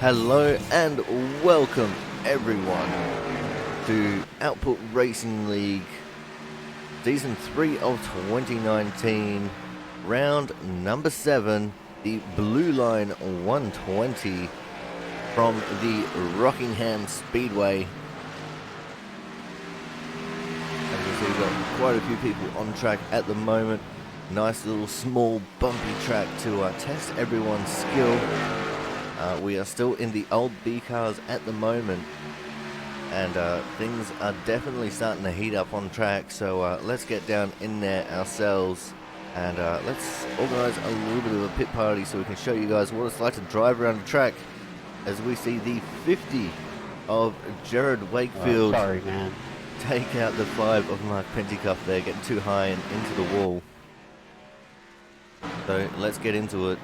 Hello and welcome everyone to Output Racing League Season 3 of 2019, round number 7, the Blue Line 120 from the Rockingham Speedway. As you see, we've got quite a few people on track at the moment. Nice little small bumpy track to test everyone's skill. We are still in the old B cars at the moment, and things are definitely starting to heat up on track, so let's get down in there ourselves and let's organise a little bit of a pit party so we can show you guys what it's like to drive around the track as we see the 50 of Jared Wakefield take out the 5 of Mark Pentecoff there, getting too high and into the wall. So let's get into it.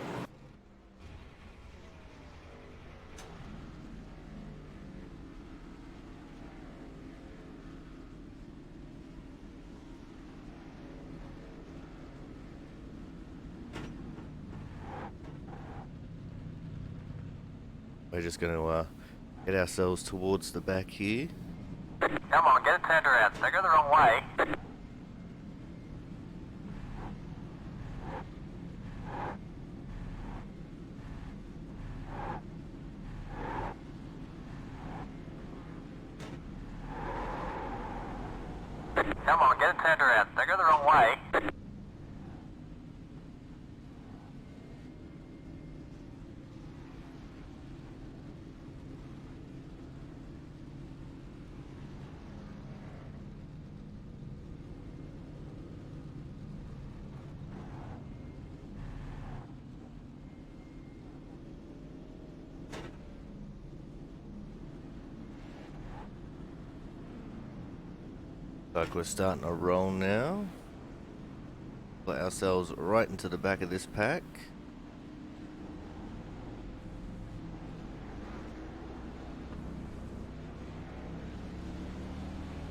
We're just going to get ourselves towards the back here. Come on, get it turned around. They go the wrong way. Come on, get it turned around. They go the wrong way. Like we're starting to roll now. Put ourselves right into the back of this pack.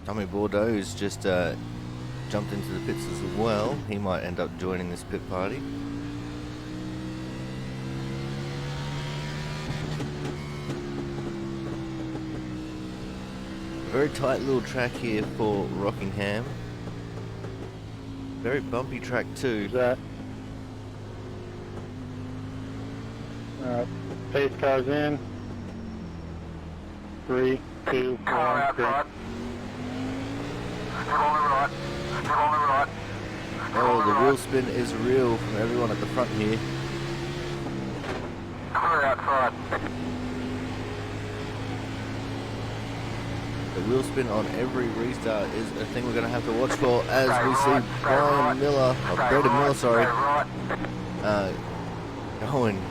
Tommy Bordeaux's just jumped into the pits as well. He might end up joining this pit party. Very tight little track here for Rockingham. Very bumpy track too. Alright, pace cars in. 3, 2, 1, Car out go. right. Still on the right. Still on the right. Still Oh, on the right. wheel spin is real from everyone at the front here. Clear outside. The wheel spin on every restart is a thing we're going to have to watch for as we see Brian Miller, or Brandon Miller, sorry, going,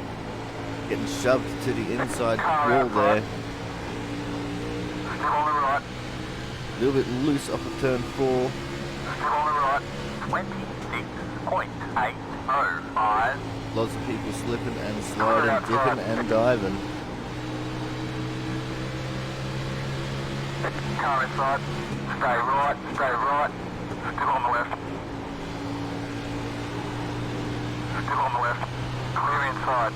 getting shoved to the inside wall there. Still on the right. A little bit loose off of turn 4. Still on the right. 26.805. Lots of people slipping and sliding, dipping and diving. Car inside. Stay right. Stay right. Still on the left. Still on the left. Clear inside.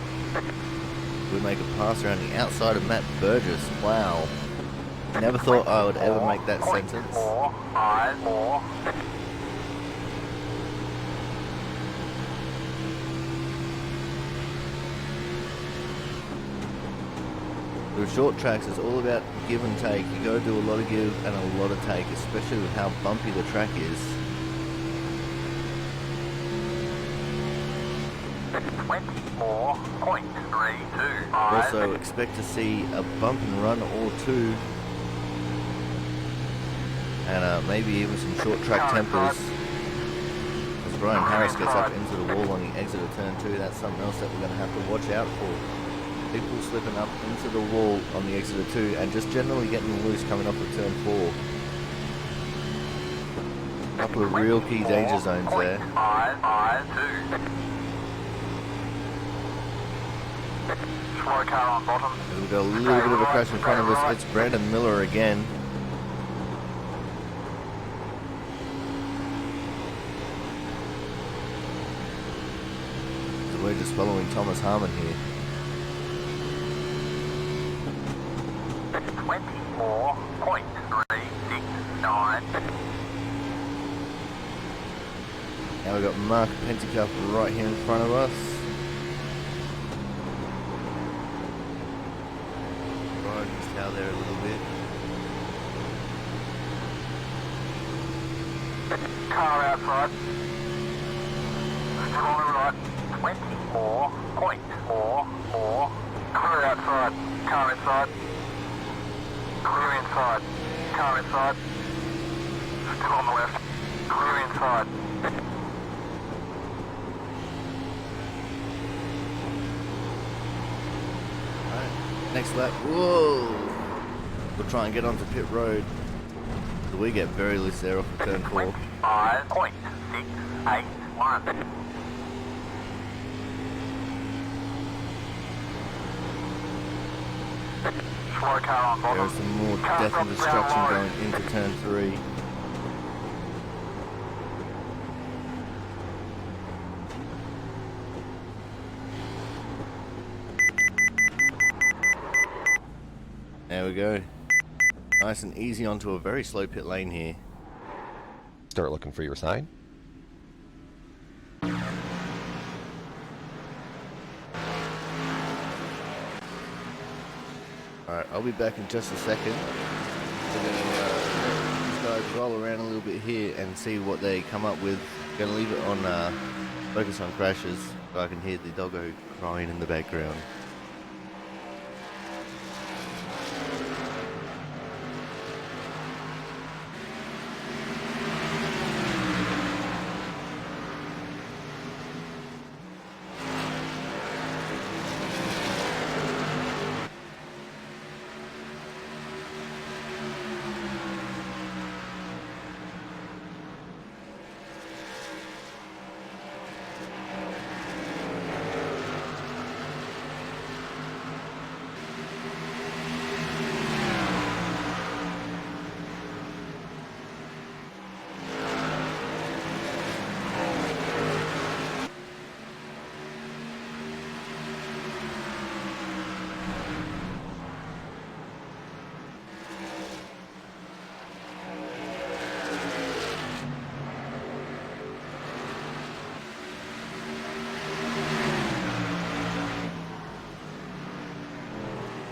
We make a pass around the outside of Matt Burgess. Wow. Never thought I would ever make that sentence. 454. With short tracks, it's all about give and take. You got to do a lot of give and a lot of take, especially with how bumpy the track is. 24.325. Also, expect to see a bump and run or two, and maybe even some short track tempers. As Brian Harris gets up into the wall on the exit of turn 2, that's something else that we're going to have to watch out for. People slipping up into the wall on the exit of 2 and just generally getting loose coming off of turn 4. A couple of real key danger zones there. 552. Slow car on bottom. We've got a little bit of a crash in front of us. It's Brandon Miller again. So we're just following Thomas Harmon here. I've got Mark Penticup right here in front of us. Riding his tail there a little bit. Car outside. Still on the right. 24.44. Clear outside. Car inside. Clear inside. Car inside. Still on the left. Clear inside. Alright, next lap. Whoa! We'll try and get onto pit road. So we get very loose there off of turn 4. 25.681. Slow car on bottom. There's some more Car death and drops destruction down low. going into turn 3. There we go. Nice and easy onto a very slow pit lane here. Start looking for your sign. Alright, I'll be back in just a second. We're going to let these guys roll around a little bit here and see what they come up with. Going to leave it on focus on crashes so I can hear the doggo crying in the background.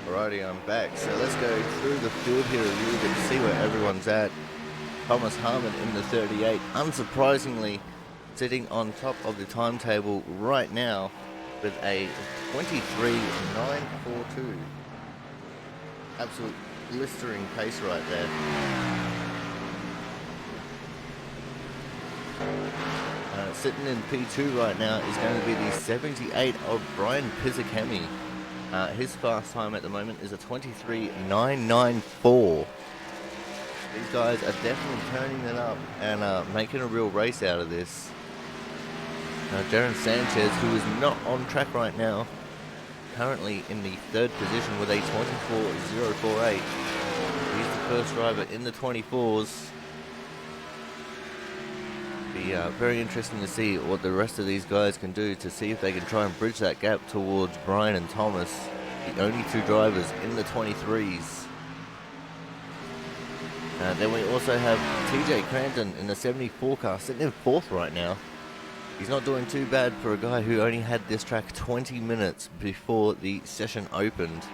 Alrighty, I'm back. So let's go through the field here a little bit to see where everyone's at. Thomas Harmon in the 38, unsurprisingly sitting on top of the timetable right now with a 23.942. Absolute blistering pace right there. Sitting in P2 right now is going to be the 78 of Brian Pizzakemi. His fast time at the moment is a 23.994. These guys are definitely turning it up and making a real race out of this. Now, Jaron Sanchez, who is not on track right now, currently in the 3rd position with a 24.048. He's the first driver in the 24s. Be very interesting to see what the rest of these guys can do to see if they can try and bridge that gap towards Brian and Thomas, the only 2 drivers in the 23s. Then we also have TJ Cranton in the 74 car, sitting in 4th right now. He's not doing too bad for a guy who only had this track 20 minutes before the session opened.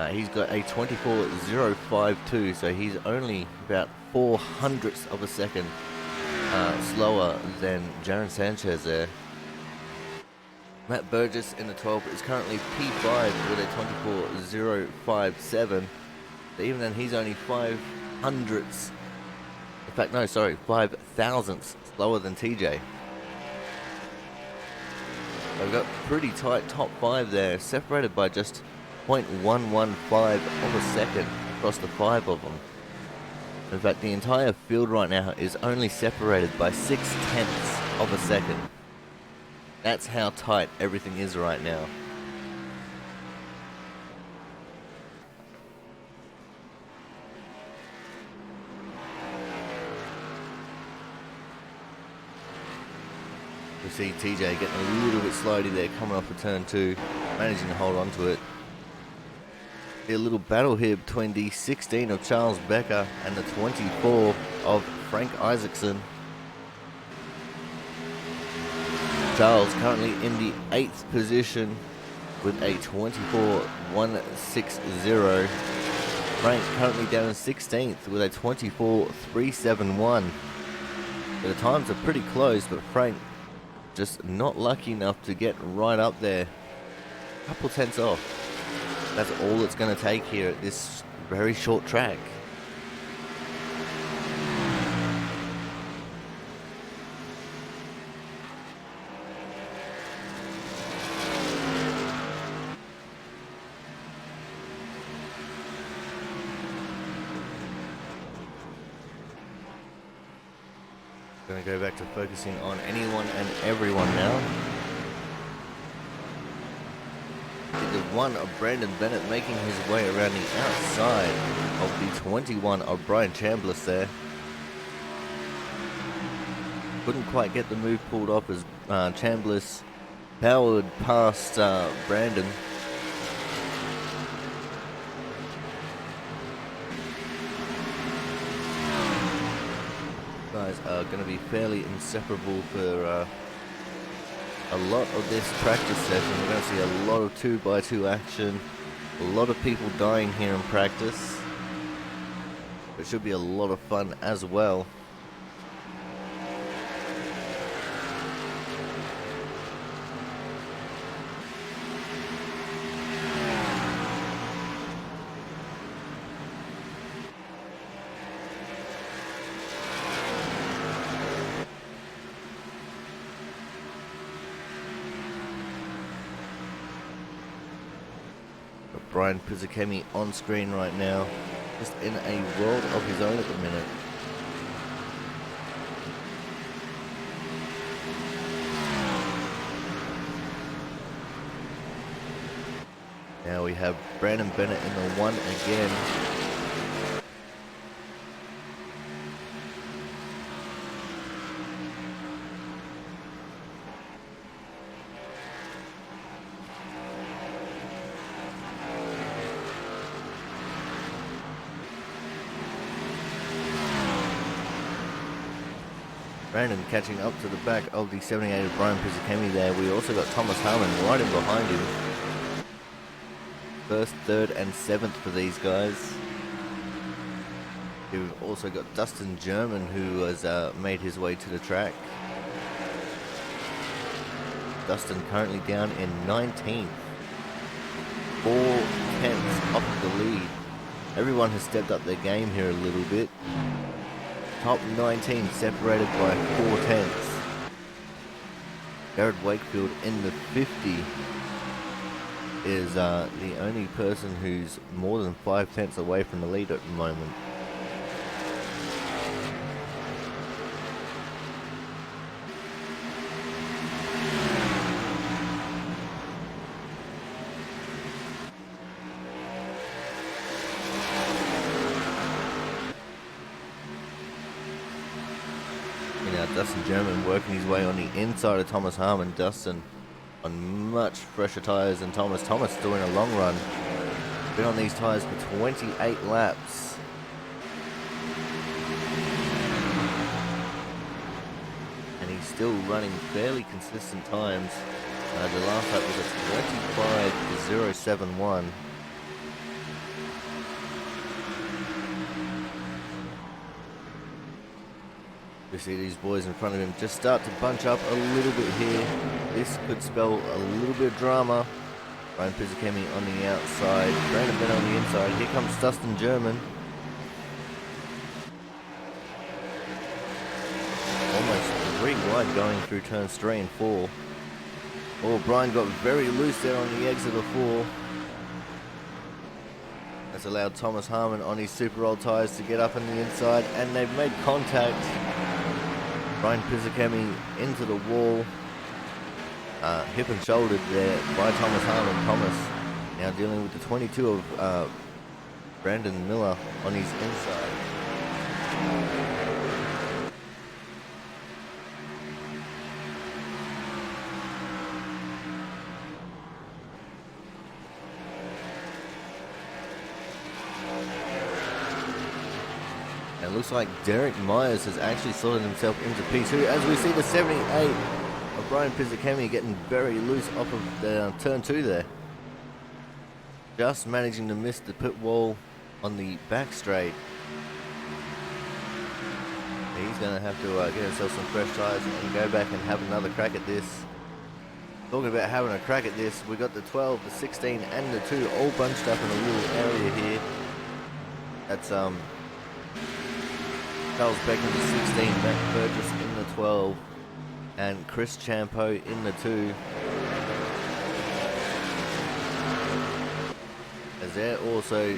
He's got a 24.052, so he's only about 0.04 of a second slower than Jaron Sanchez there. Matt Burgess in the 12 is currently P5 with a 24.057. But even then, he's only 5 thousandths slower than TJ. So we've got pretty tight top 5 there, separated by just 0.115 of a second across the 5 of them. In fact, the entire field right now is only separated by 0.6 of a second. That's how tight everything is right now. We see TJ getting a little bit slowly there, coming off of turn 2, managing to hold on to it. A little battle here between the 16 of Charles Becker and the 24 of Frank Isaacson. Charles currently in the 8th position with a 24.160. Frank currently down in 16th with a 24.371. The times are pretty close, but Frank just not lucky enough to get right up there. Couple tenths off. That's all it's going to take here at this very short track. Going to go back to focusing on anyone and everyone now. The one of Brandon Bennett making his way around the outside of the 21 of Brian Chambliss there. Couldn't quite get the move pulled off as Chambliss powered past Brandon. Guys are going to be fairly inseparable for a lot of this practice session. We're going to see a lot of 2x2 action, a lot of people dying here in practice. It should be a lot of fun as well. Brian Pizzicemi on screen right now, just in a world of his own at the minute. Now we have Brandon Bennett in the 1 again. Brandon catching up to the back of the 78 of Brian Pizzicemi there. We also got Thomas Harmon right in behind him. First, third, and 7th for these guys. We've also got Dustin German, who has made his way to the track. Dustin currently down in 19th. 4 tenths off of the lead. Everyone has stepped up their game here a little bit. Top 19 separated by 4 tenths. Jared Wakefield in the 50 is the only person who's more than 5 tenths away from the lead at the moment. Dustin German working his way on the inside of Thomas Harmon. Dustin on much fresher tyres than Thomas. Thomas doing a long run. Been on these tyres for 28 laps. And he's still running fairly consistent times. The last lap was a 25.071. We see these boys in front of him just start to bunch up a little bit here. This could spell a little bit of drama. Brian Pizzicemi on the outside, Brandon Bennett on the inside. Here comes Dustin German. Almost 3 wide going through turns 3 and 4. Oh, Brian got very loose there on the exit of 4. That's allowed Thomas Harmon on his super old tyres to get up on the inside, and they've made contact. Brian Pizzicemi into the wall, hip and shouldered there by Thomas Harmon. Thomas now dealing with the 22 of Brandon Miller on his inside. Looks like Derek Myers has actually sorted himself into P2 as we see the 78 of Brian Pizzicami getting very loose off of the turn 2 there. Just managing to miss the pit wall on the back straight. He's going to have to get himself some fresh tyres and go back and have another crack at this. Talking about having a crack at this, we got the 12, the 16 and the 2 all bunched up in a little area here. That's Charles Becker in the 16, Matt Burgess in the 12, and Chris Champo in the 2. As they're also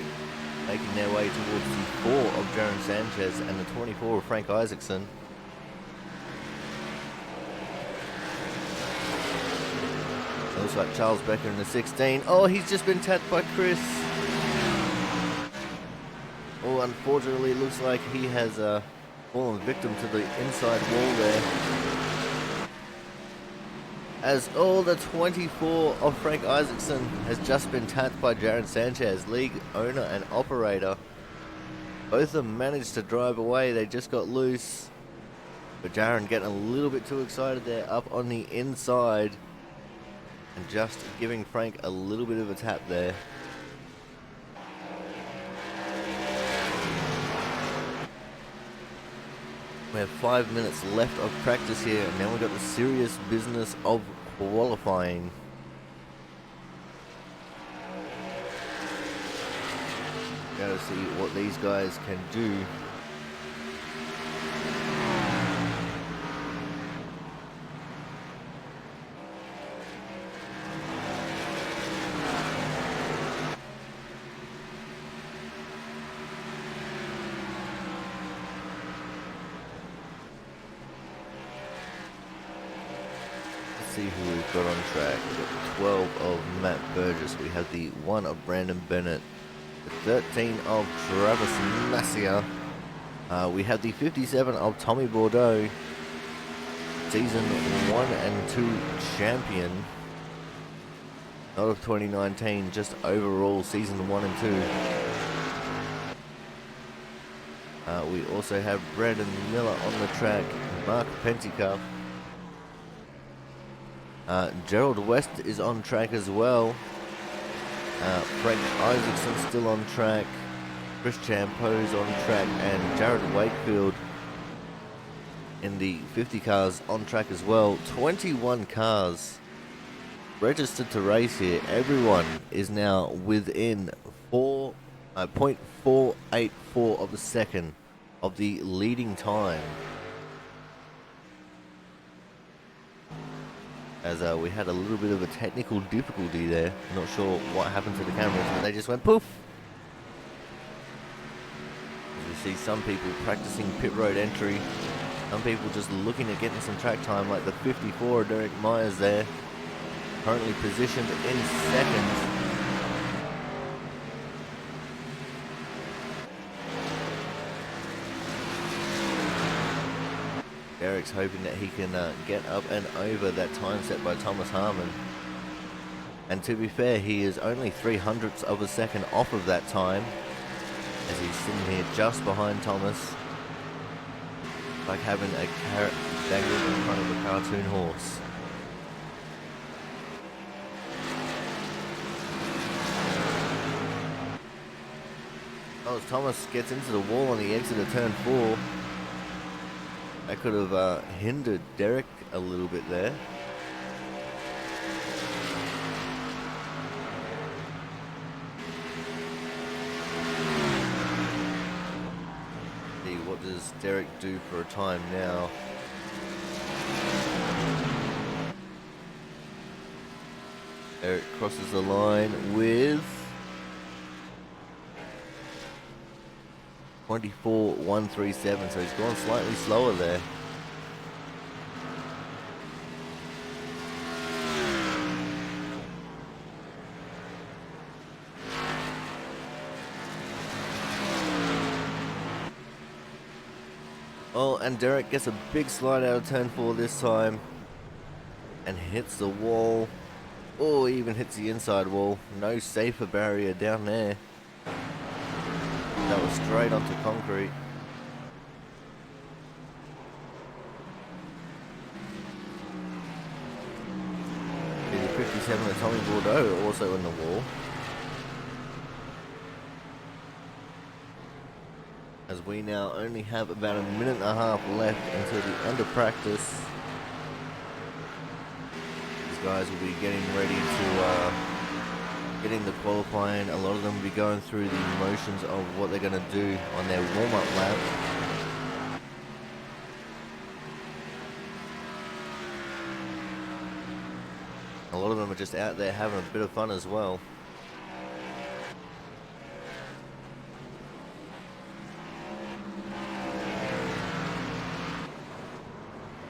making their way towards the 4 of Jaron Sanchez and the 24 of Frank Isaacson. It looks like Charles Becker in the 16. Oh, he's just been tapped by Chris. Oh, unfortunately, it looks like he has fallen victim to the inside wall there. As the 24 of Frank Isaacson has just been tapped by Jaron Sanchez, league owner and operator. Both of them managed to drive away, they just got loose. But Jaron getting a little bit too excited there up on the inside. And just giving Frank a little bit of a tap there. We have 5 minutes left of practice here, and then we've got the serious business of qualifying. Gotta see what these guys can do. See who we've got on track. We've got the 12 of Matt Burgess. We have the 1 of Brandon Bennett. The 13 of Travis Nassia. We have the 57 of Tommy Bordeaux. Season 1 and 2 champion. Not of 2019, just overall season 1 and 2. We also have Brandon Miller on the track. Mark Penticuff. Gerald West is on track as well. Frank Isaacson still on track. Chris Champo's on track, and Jared Wakefield in the 50 cars on track as well. 21 cars registered to race here. Everyone is now within 0.484 of a second of the leading time. As we had a little bit of a technical difficulty there. Not sure what happened to the cameras, but they just went poof. As you see some people practicing pit road entry. Some people just looking at getting some track time, like the 54 Derek Myers there. Currently positioned in second. Derek's hoping that he can get up and over that time set by Thomas Harmon. And to be fair, he is only 0.03 of a second off of that time, as he's sitting here just behind Thomas. Like having a carrot dangled in front of a cartoon horse. Oh, as Thomas gets into the wall on the exit of turn 4. That could have hindered Derek a little bit there. See, what does Derek do for a time now? Derek crosses the line with 24.137, so he's gone slightly slower there. Oh, and Derek gets a big slide out of turn 4 this time and hits the wall. Oh, he even hits the inside wall. No safer barrier down there. That was straight onto concrete. 57 of Tommy Bordeaux also in the wall. As we now only have about a minute and a half left until the end of practice. These guys will be getting ready to getting the qualifying. A lot of them will be going through the motions of what they're going to do on their warm-up lap. A lot of them are just out there having a bit of fun as well.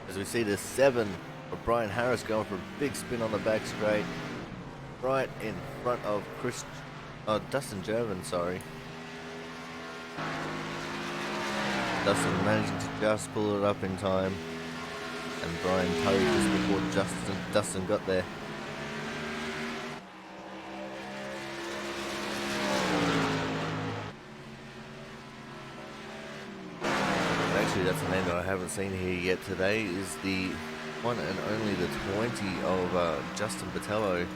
As we see the 7 of Brian Harris going for a big spin on the back straight, right in front of Dustin Jervin, sorry. Dustin managing to just pull it up in time, and Brian towed just before Dustin got there. Actually, that's a name that I haven't seen here yet today, is the one and only the 20 of Justin Botello.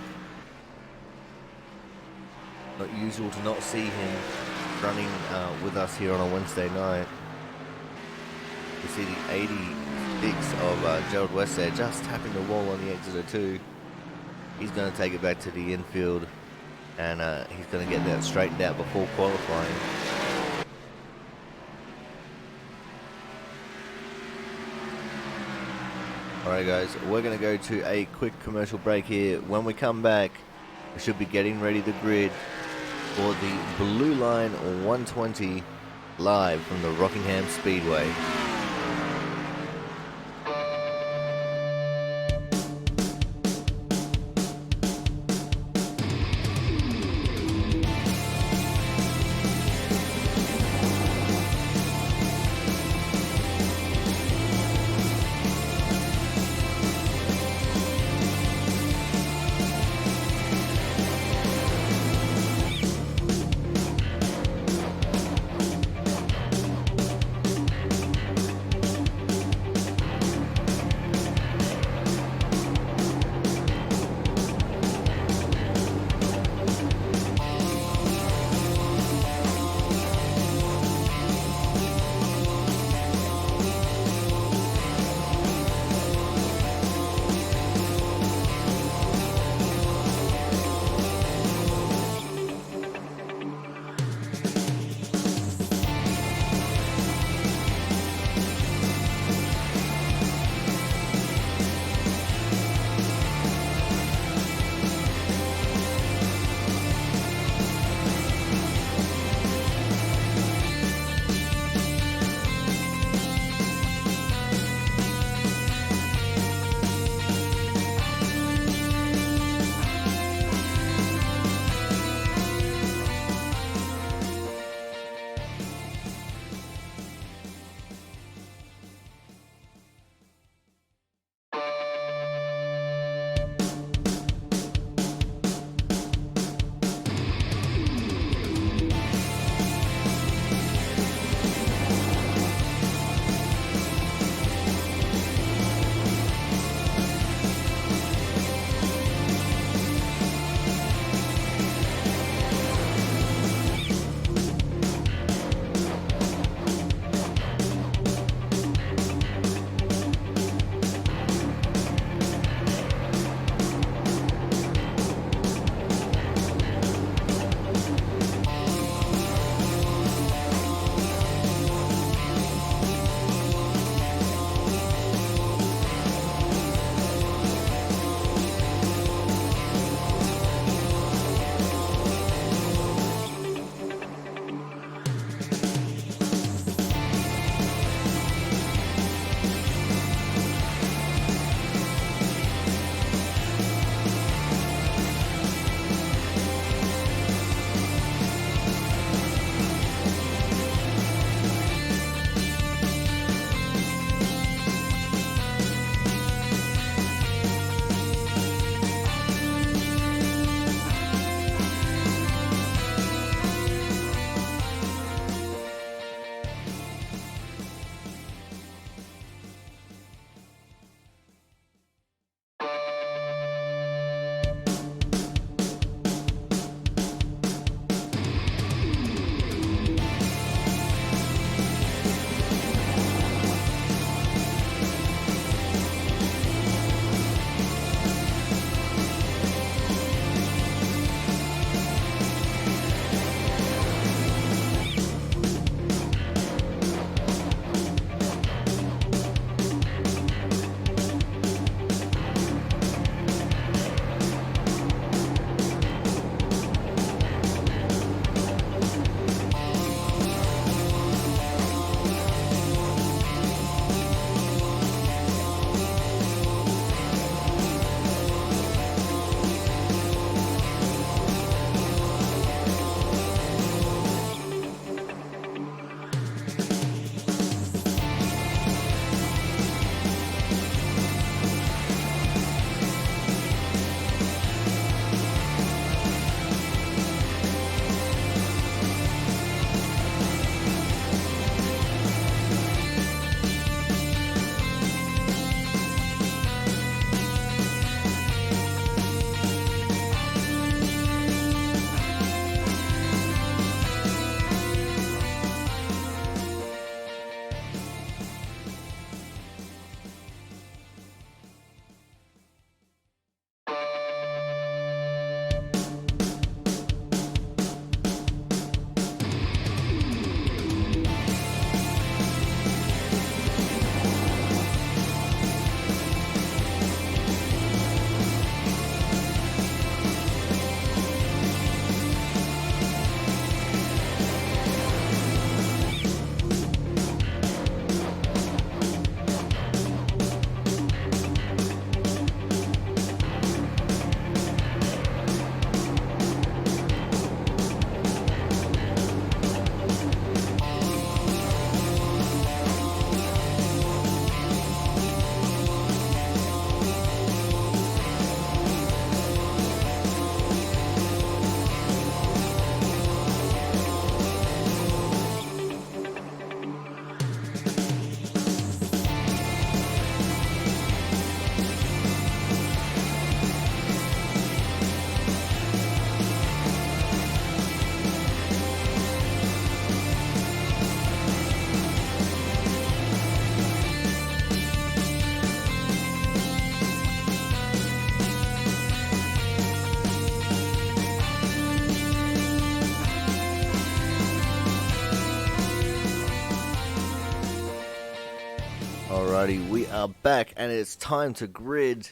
Not usual to not see him running with us here on a Wednesday night. You see the 86 of Gerald West there, just tapping the wall on the Exeter 2. He's going to take it back to the infield, and he's going to get that straightened out before qualifying. Alright guys, we're going to go to a quick commercial break here. When we come back, we should be getting ready the grid for the Blue Line 120 live from the Rockingham Speedway. Alrighty, we are back and it's time to grid.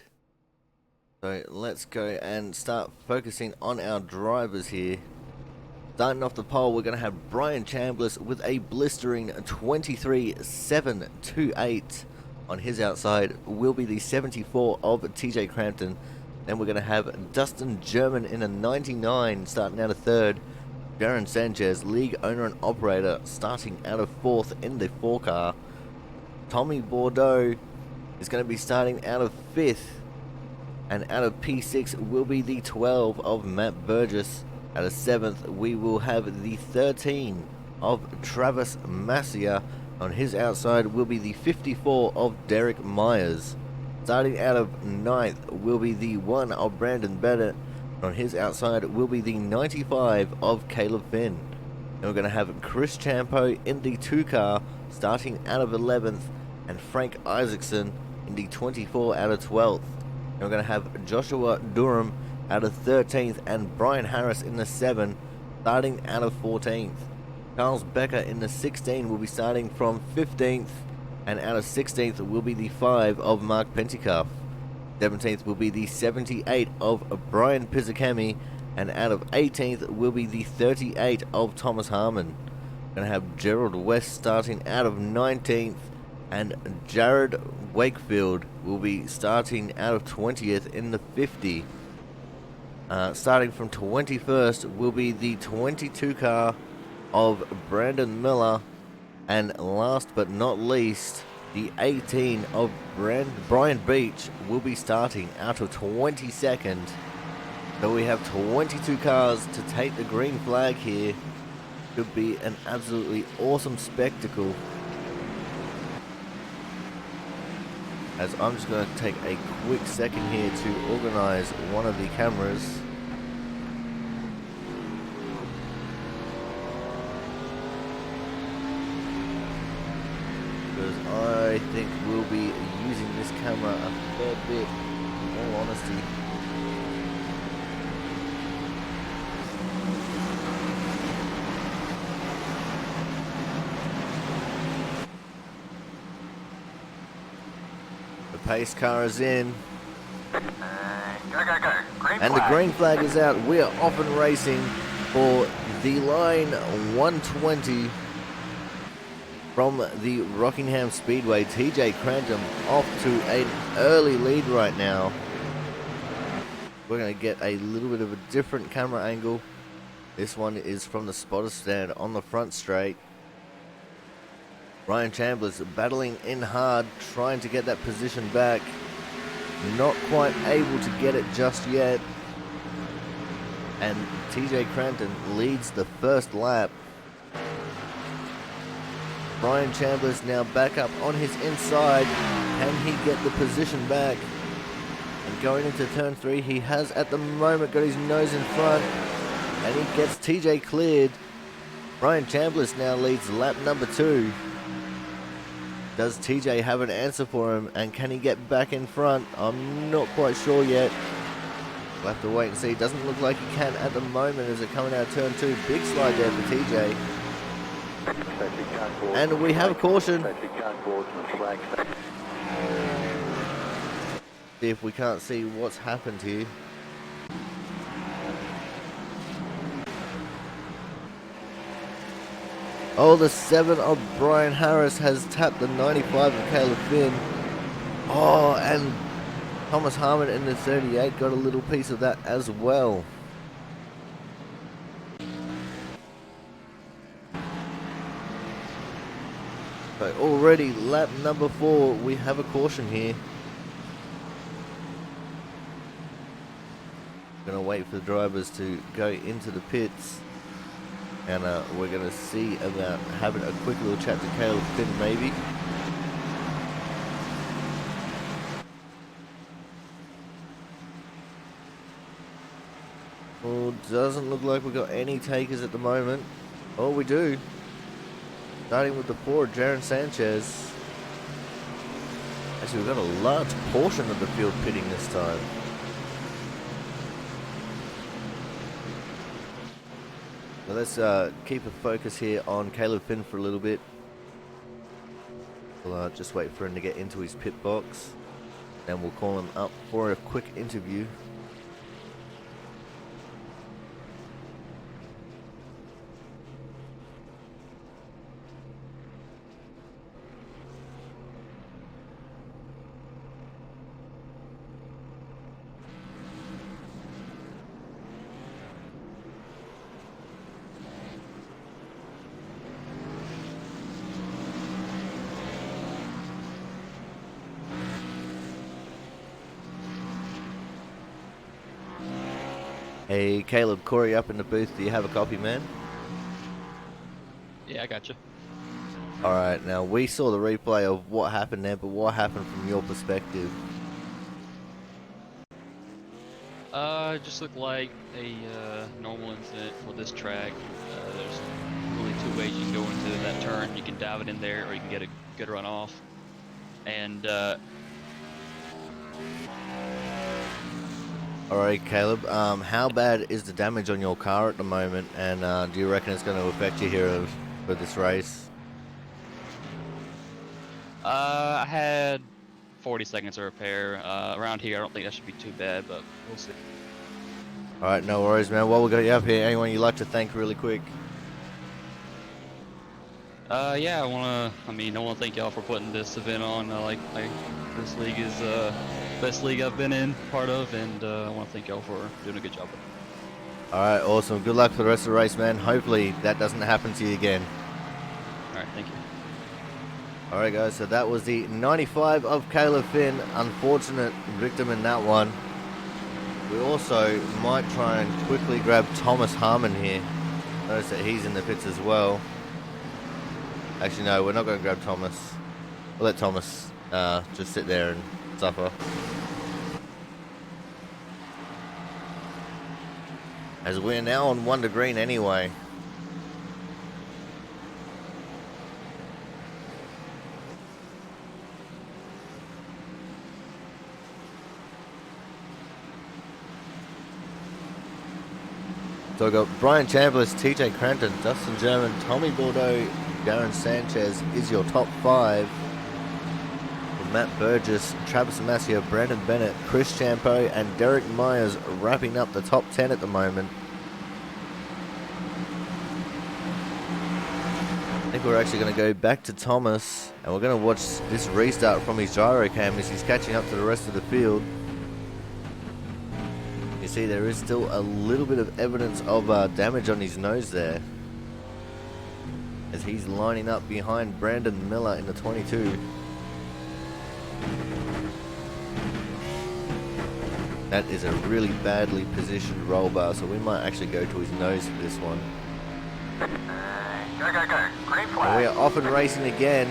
So let's go and start focusing on our drivers here. Starting off the pole, we're going to have Brian Chambliss with a blistering 23.728 on his outside. Will be the 74 of TJ Crampton. Then we're going to have Dustin German in a 99 starting out of third. Darren Sanchez, league owner and operator, starting out of fourth in the 4 car. Tommy Bordeaux is going to be starting out of 5th, and out of P6 will be the 12 of Matt Burgess. Out of 7th we will have the 13 of Travis Massia. On his outside will be the 54 of Derek Myers. Starting out of 9th will be the 1 of Brandon Bennett. On his outside will be the 95 of Caleb Finn. And we're going to have Chris Champo in the 2 car starting out of 11th, and Frank Isaacson in the 24 out of 12th. And we're going to have Joshua Durham out of 13th and Brian Harris in the 7 starting out of 14th. Charles Becker in the 16 will be starting from 15th, and out of 16th will be the 5 of Mark Pentecoff. 17th will be the 78 of Brian Pizzicami, and out of 18th will be the 38 of Thomas Harmon. Going to have Gerald West starting out of 19th, and Jared Wakefield will be starting out of 20th in the 50. Starting from 21st will be the 22 car of Brandon Miller, and last but not least, the 18 of Brian Beach will be starting out of 22nd. So we have 22 cars to take the green flag here. Should be an absolutely awesome spectacle. As I'm just going to take a quick second here to organize one of the cameras. Because I think we'll be using this camera a fair bit, in all honesty. The pace car is in. Go, go, go. Green And flag. the green flag is out. We are off and racing for the line 120 from the Rockingham Speedway. TJ Crampton off to an early lead right now. We're going to get a little bit of a different camera angle. This one is from the spotter stand on the front straight. Ryan Chambliss battling in hard, trying to get that position back. Not quite able to get it just yet. And TJ Crampton leads the first lap. Ryan Chambliss now back up on his inside. Can he get the position back? And going into turn 3, he has at the moment got his nose in front. And he gets TJ cleared. Ryan Chambliss now leads lap number 2. Does TJ have an answer for him, and can he get back in front? I'm not quite sure yet. We'll have to wait and see. Doesn't look like he can at the moment as they're coming out of turn 2. Big slide there for TJ. And we have a caution. See if we can't see what's happened here. Oh, the 7 of Brian Harris has tapped the 95 of Caleb Finn. Oh, and Thomas Harmon in the 38 got a little piece of that as well. So already lap number 4, we have a caution here. Gonna wait for the drivers to go into the pits. And we're going to see about having a quick little chat to Caleb Finn, maybe. Well, doesn't look like we've got any takers at the moment. Oh, we do. Starting with the 4, Darren Sanchez. Actually, we've got a large portion of the field pitting this time. Well, let's keep a focus here on Caleb Finn for a little bit. We'll just wait for him to get into his pit box. Then we'll call him up for a quick interview. Hey, Caleb, Corey up in the booth. Do you have a copy, man? Yeah, I got you. Alright, now we saw the replay of what happened there, but what happened from your perspective? It just looked like a normal incident for this track. There's really two ways you can go into that turn. You can dive it in there, or you can get a good run off. And Alright, Caleb, how bad is the damage on your car at the moment, and do you reckon it's going to affect you here for this race? I had 40 seconds of repair. Around here, I don't think that should be too bad, but we'll see. Alright, no worries, man. While we got you up here, anyone you'd like to thank really quick? Yeah, I wanna thank y'all for putting this event on. This league is the best league I've been in, part of, and I wanna thank y'all for doing a good job with it. Alright, awesome. Good luck for the rest of the race, man. Hopefully that doesn't happen to you again. Alright, thank you. Alright, guys, so that was the 95 of Caleb Finn. Unfortunate victim in that one. We also might try and quickly grab Thomas Harmon here. Notice that he's in the pits as well. Actually, no, we're not going to grab Thomas. We'll let Thomas just sit there and suffer. As we're now on 1 to green anyway. So I've got Brian Chambliss, TJ Crampton, Dustin German, Tommy Bordeaux, Darren Sanchez is your top 5. With Matt Burgess, Travis Amacio, Brandon Bennett, Chris Champo, and Derek Myers wrapping up the top 10 at the moment. I think we're actually going to go back to Thomas, and we're going to watch this restart from his gyro cam as he's catching up to the rest of the field. You see there is still a little bit of evidence of damage on his nose there, as he's lining up behind Brandon Miller in the 22. That is a really badly positioned roll bar, so we might actually go to his nose for this one. Go, go, go. Green And flag. we are off and racing again.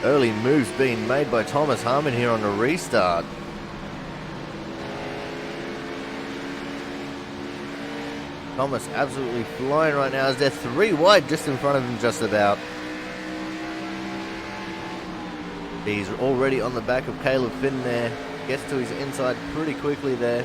Early moves being made by Thomas Harmon here on the restart. Thomas absolutely flying right now as they're 3 wide just in front of him just about. He's already on the back of Caleb Finn there. Gets to his inside pretty quickly there.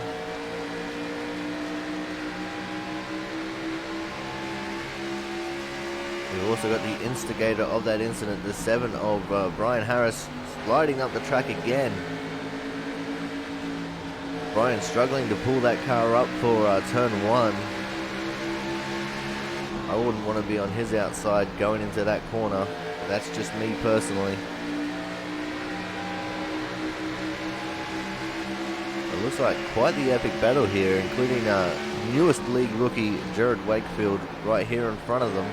We've also got the instigator of that incident, the 7 of Brian Harris, sliding up the track again. Brian struggling to pull that car up for turn 1. I wouldn't want to be on his outside going into that corner. That's just me personally. It looks like quite the epic battle here, including newest league rookie Jared Wakefield right here in front of them.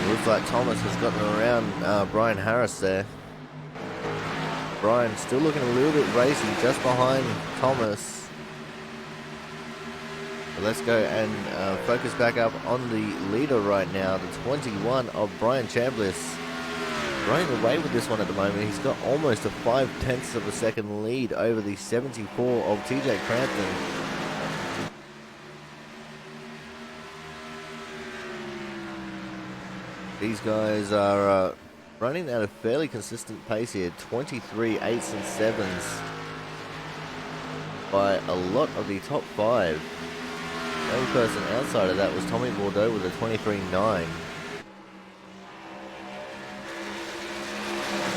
It looks like Thomas has gotten around Brian Harris there. Brian still looking a little bit racy, just behind Thomas. But let's go and focus back up on the leader right now, the 21 of Brian Chambliss. Running away with this one at the moment. He's got almost a 0.5 of a second lead over the 74 of TJ Crampton. These guys are running at a fairly consistent pace here. 23 8s and 7s. by a lot of the top 5. The only person outside of that was Tommy Bordeaux with a 23.9.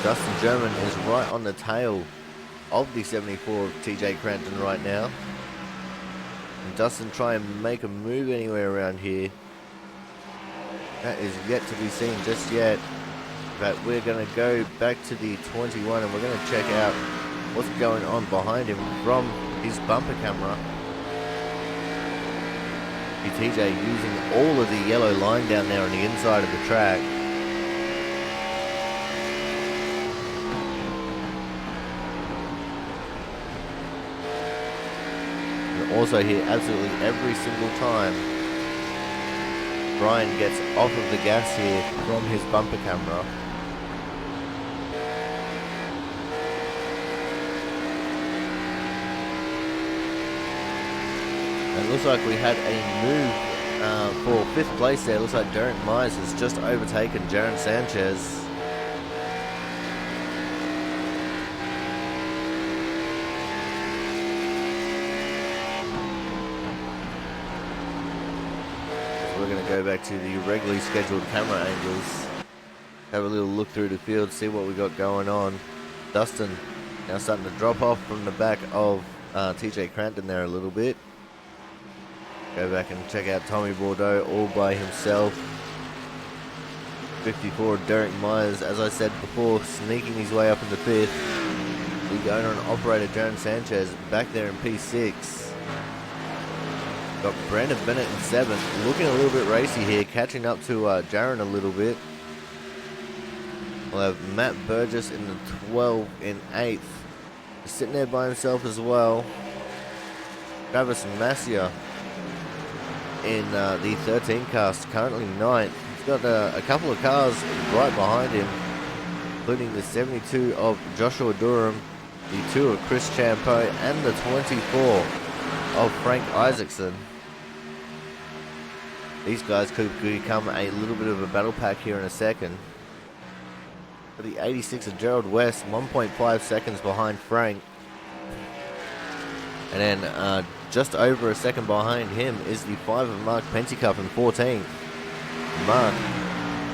Dustin German is right on the tail of the 74 of TJ Cranton right now. And Dustin try and make a move anywhere around here. That is yet to be seen just yet. But we're going to go back to the 21 and we're going to check out what's going on behind him from his bumper camera. TJ using all of the yellow line down there on the inside of the track. And also here, absolutely every single time Brian gets off of the gas here from his bumper camera. And it looks like we had a move for 5th place there. Looks like Derek Myers has just overtaken Jaron Sanchez. So we're going to go back to the regularly scheduled camera angles. Have a little look through the field, see what we got going on. Dustin now starting to drop off from the back of TJ Cranton there a little bit. Go back and check out Tommy Bordeaux all by himself. 54, Derek Myers, as I said before, sneaking his way up into 5th. The owner and operator, Jaron Sanchez, back there in P6. Got Brandon Bennett in 7th, looking a little bit racy here, catching up to Jaron a little bit. We'll have Matt Burgess in the 12 in 8th. Sitting there by himself as well. Travis Massier in the 13 cast, currently 9th. He's got a couple of cars right behind him, including the 72 of Joshua Durham, the 2 of Chris Champeau, and the 24 of Frank Isaacson. These guys could become a little bit of a battle pack here in a second. For the 86 of Gerald West, 1.5 seconds behind Frank. And then just over a second behind him is the 5 of Mark Pentecoff in 14th. Mark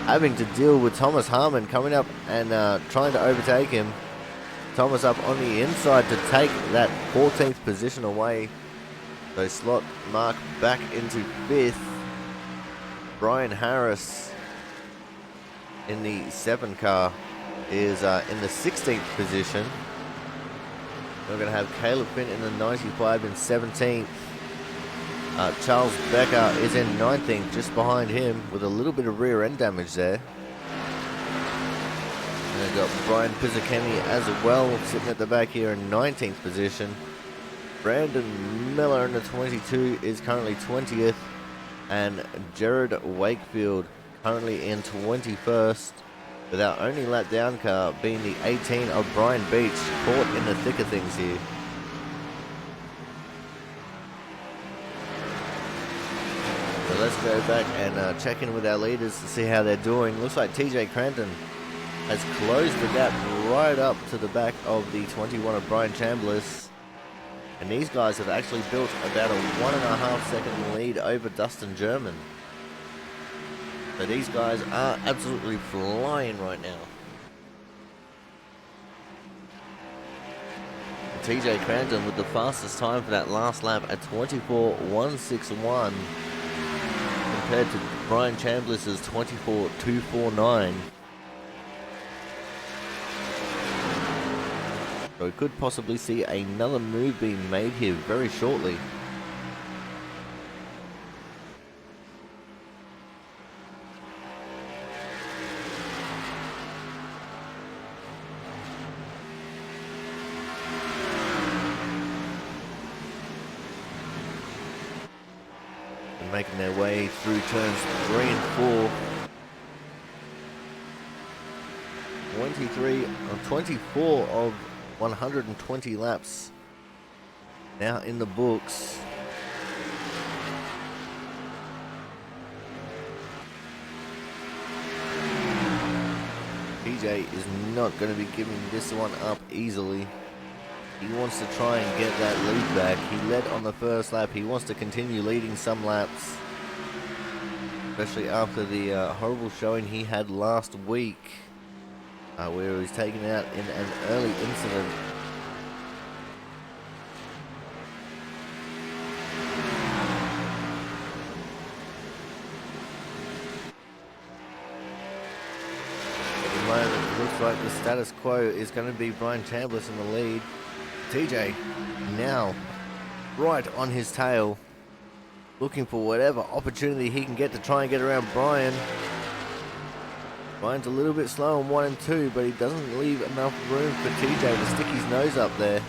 having to deal with Thomas Harmon coming up and trying to overtake him. Thomas up on the inside to take that 14th position away. So slot Mark back into 5th. Brian Harris in the 7 car is in the 16th position. We're going to have Caleb Finn in the 95 in 17th. Charles Becker is in 19th, just behind him, with a little bit of rear end damage there. And we've got Brian Pizzakemi as well, sitting at the back here in 19th position. Brandon Miller in the 22 is currently 20th. And Jared Wakefield currently in 21st. With our only lap down car being the 18 of Brian Beach, caught in the thick of things here. So let's go back and check in with our leaders to see how they're doing. Looks like TJ Cranton has closed the gap right up to the back of the 21 of Brian Chambliss. And these guys have actually built about a 1.5 second lead over Dustin German. So these guys are absolutely flying right now. TJ Cranton with the fastest time for that last lap at 24.161 compared to Brian Chambliss's 24.249. So we could possibly see another move being made here very shortly. Making their way through turns 3 and 4. 24 of 120 laps now in the books. PJ is not going to be giving this one up easily. He wants to try and get that lead back. He led on the first lap. He wants to continue leading some laps, especially after the horrible showing he had last week, where he was taken out in an early incident. It looks like the status quo is going to be Brian Chambliss in the lead. TJ now right on his tail, looking for whatever opportunity he can get to try and get around Brian. Brian's a little bit slow on 1 and 2, but he doesn't leave enough room for TJ to stick his nose up there.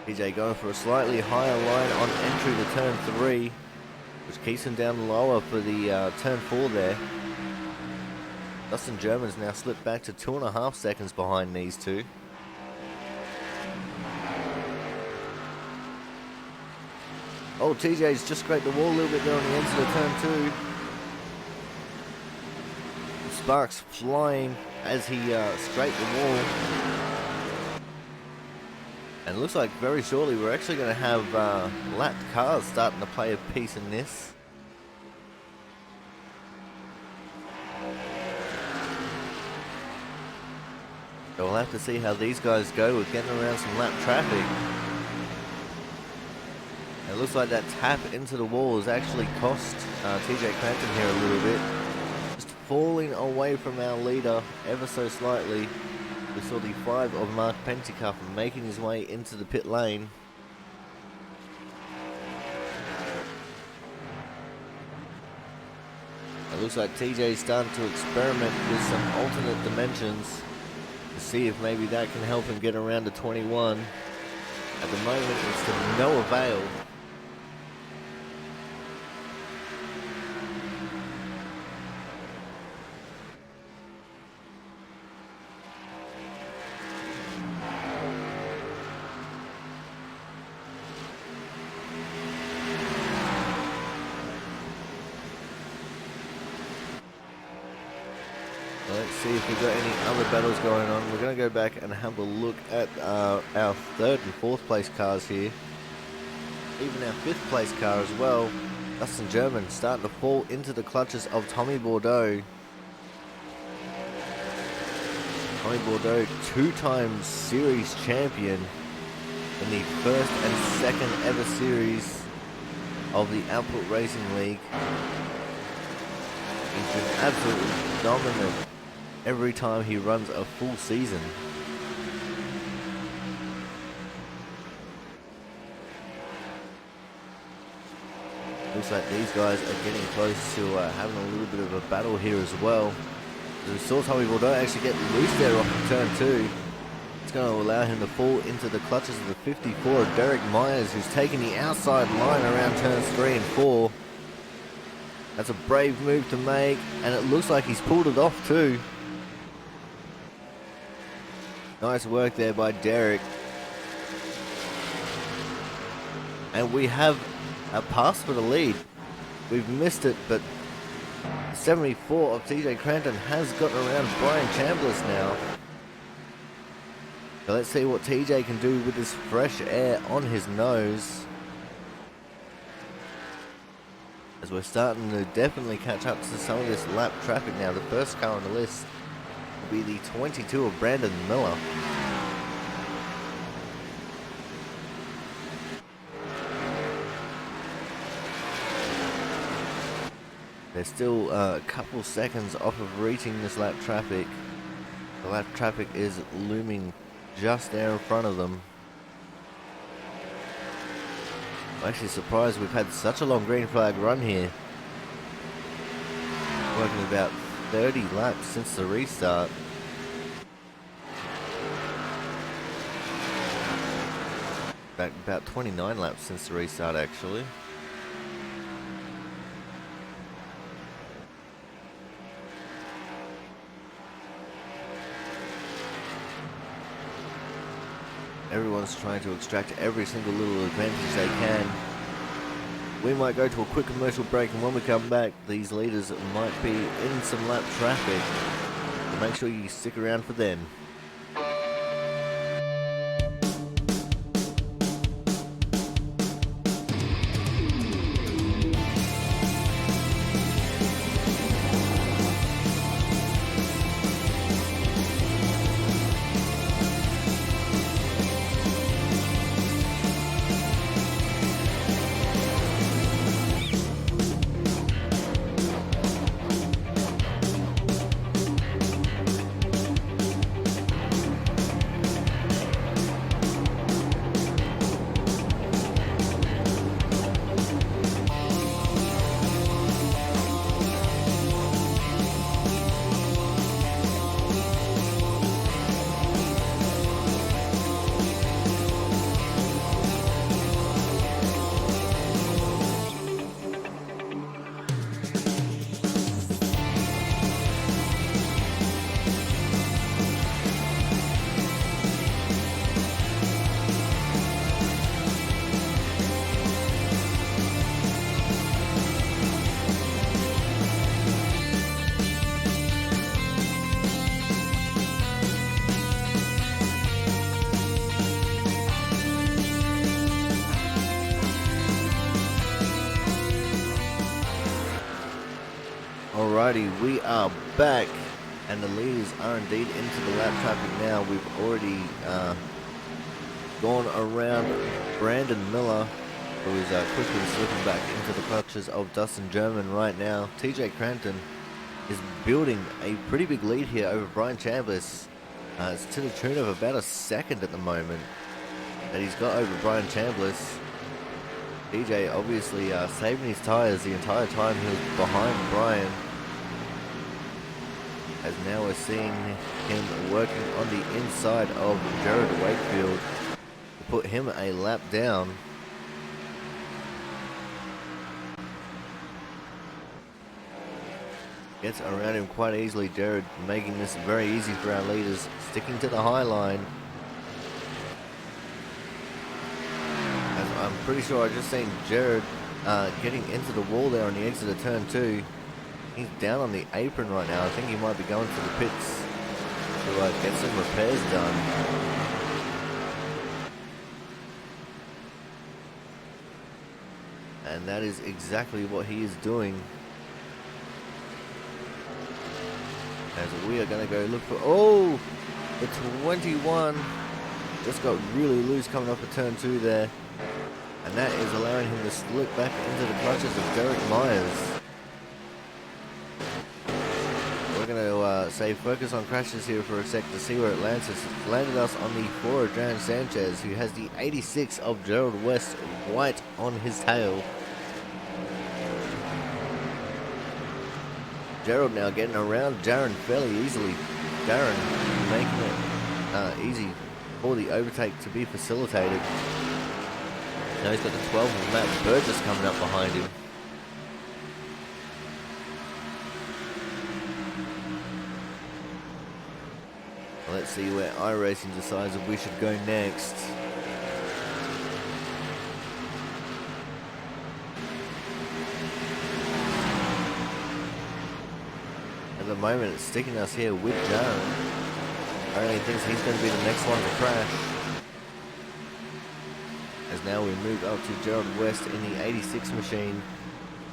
TJ going for a slightly higher line on entry to turn 3, which keeps him down lower for the turn 4 there. Dustin German's now slipped back to 2.5 seconds behind these two. Oh, TJ's just scraped the wall a little bit there on the end of the turn 2. Sparks flying as he scraped the wall. And it looks like very shortly we're actually going to have lapped cars starting to play a piece in this. So we'll have to see how these guys go with getting around some lap traffic. It looks like that tap into the wall has actually cost TJ Clanton here a little bit. Just falling away from our leader ever so slightly. We saw the 5 of Mark Pentecoff making his way into the pit lane. It looks like TJ's starting to experiment with some alternate dimensions to see if maybe that can help him get around to 21. At the moment, it's to no avail. Let's see if we've got any other battles going on. We're going to go back and have a look at our 3rd and 4th place cars here. Even our 5th place car as well. Dustin German starting to fall into the clutches of Tommy Bordeaux. Tommy Bordeaux, 2-time series champion in the 1st and 2nd ever series of the Output Racing League. He's been absolutely dominant every time he runs a full season. Looks like these guys are getting close to having a little bit of a battle here as well. We saw Tommy Bordeaux actually get loose there off of turn 2. It's going to allow him to fall into the clutches of the 54 of Derek Myers, who's taking the outside line around turns 3 and 4. That's a brave move to make, and it looks like he's pulled it off too. Nice work there by Derek. And we have a pass for the lead. We've missed it, but 74 of TJ Cranton has gotten around Brian Chambliss now. So let's see what TJ can do with this fresh air on his nose, as we're starting to definitely catch up to some of this lap traffic now. The first car on the list will be the 22 of Brandon Miller. They're still a couple seconds off of reaching this lap traffic. The lap traffic is looming just there in front of them. I'm actually surprised we've had such a long green flag run here. Working about 30 laps since the restart. Back about 29 laps since the restart actually. Everyone's trying to extract every single little advantage they can. We might go to a quick commercial break, and when we come back, these leaders might be in some lap traffic. So make sure you stick around for them. Alrighty, we are back, and the leaders are indeed into the lap traffic now. We've already gone around Brandon Miller, who is quickly slipping back into the clutches of Dustin German right now. TJ Crampton is building a pretty big lead here over Brian Chambliss. It's to the tune of about a second at the moment that he's got over Brian Chambliss. TJ obviously saving his tyres the entire time he was behind Brian, as now we're seeing him working on the inside of Jared Wakefield to put him a lap down. Gets around him quite easily, Jared, making this very easy for our leaders, sticking to the high line. As I'm pretty sure I just seen Jared getting into the wall there on the exit of turn 2. He's down on the apron right now. I think he might be going to the pits to get some repairs done. And that is exactly what he is doing. As we are going to go look for... Oh! The 21 just got really loose coming off of turn 2 there. And that is allowing him to slip back into the clutches of Derek Myers. We're going to say focus on crashes here for a sec to see where it lands us. It's landed us on the 4 of Jan Sanchez, who has the 86 of Gerald West white on his tail. Gerald now getting around Darren fairly easily. Darren making it easy for the overtake to be facilitated. Now he's got the 12 of Matt Burgess coming up behind him. Let's see where iRacing decides if we should go next. At the moment, it's sticking us here with Darren. I really think he's going to be the next one to crash. As now we move up to Gerald West in the 86 machine,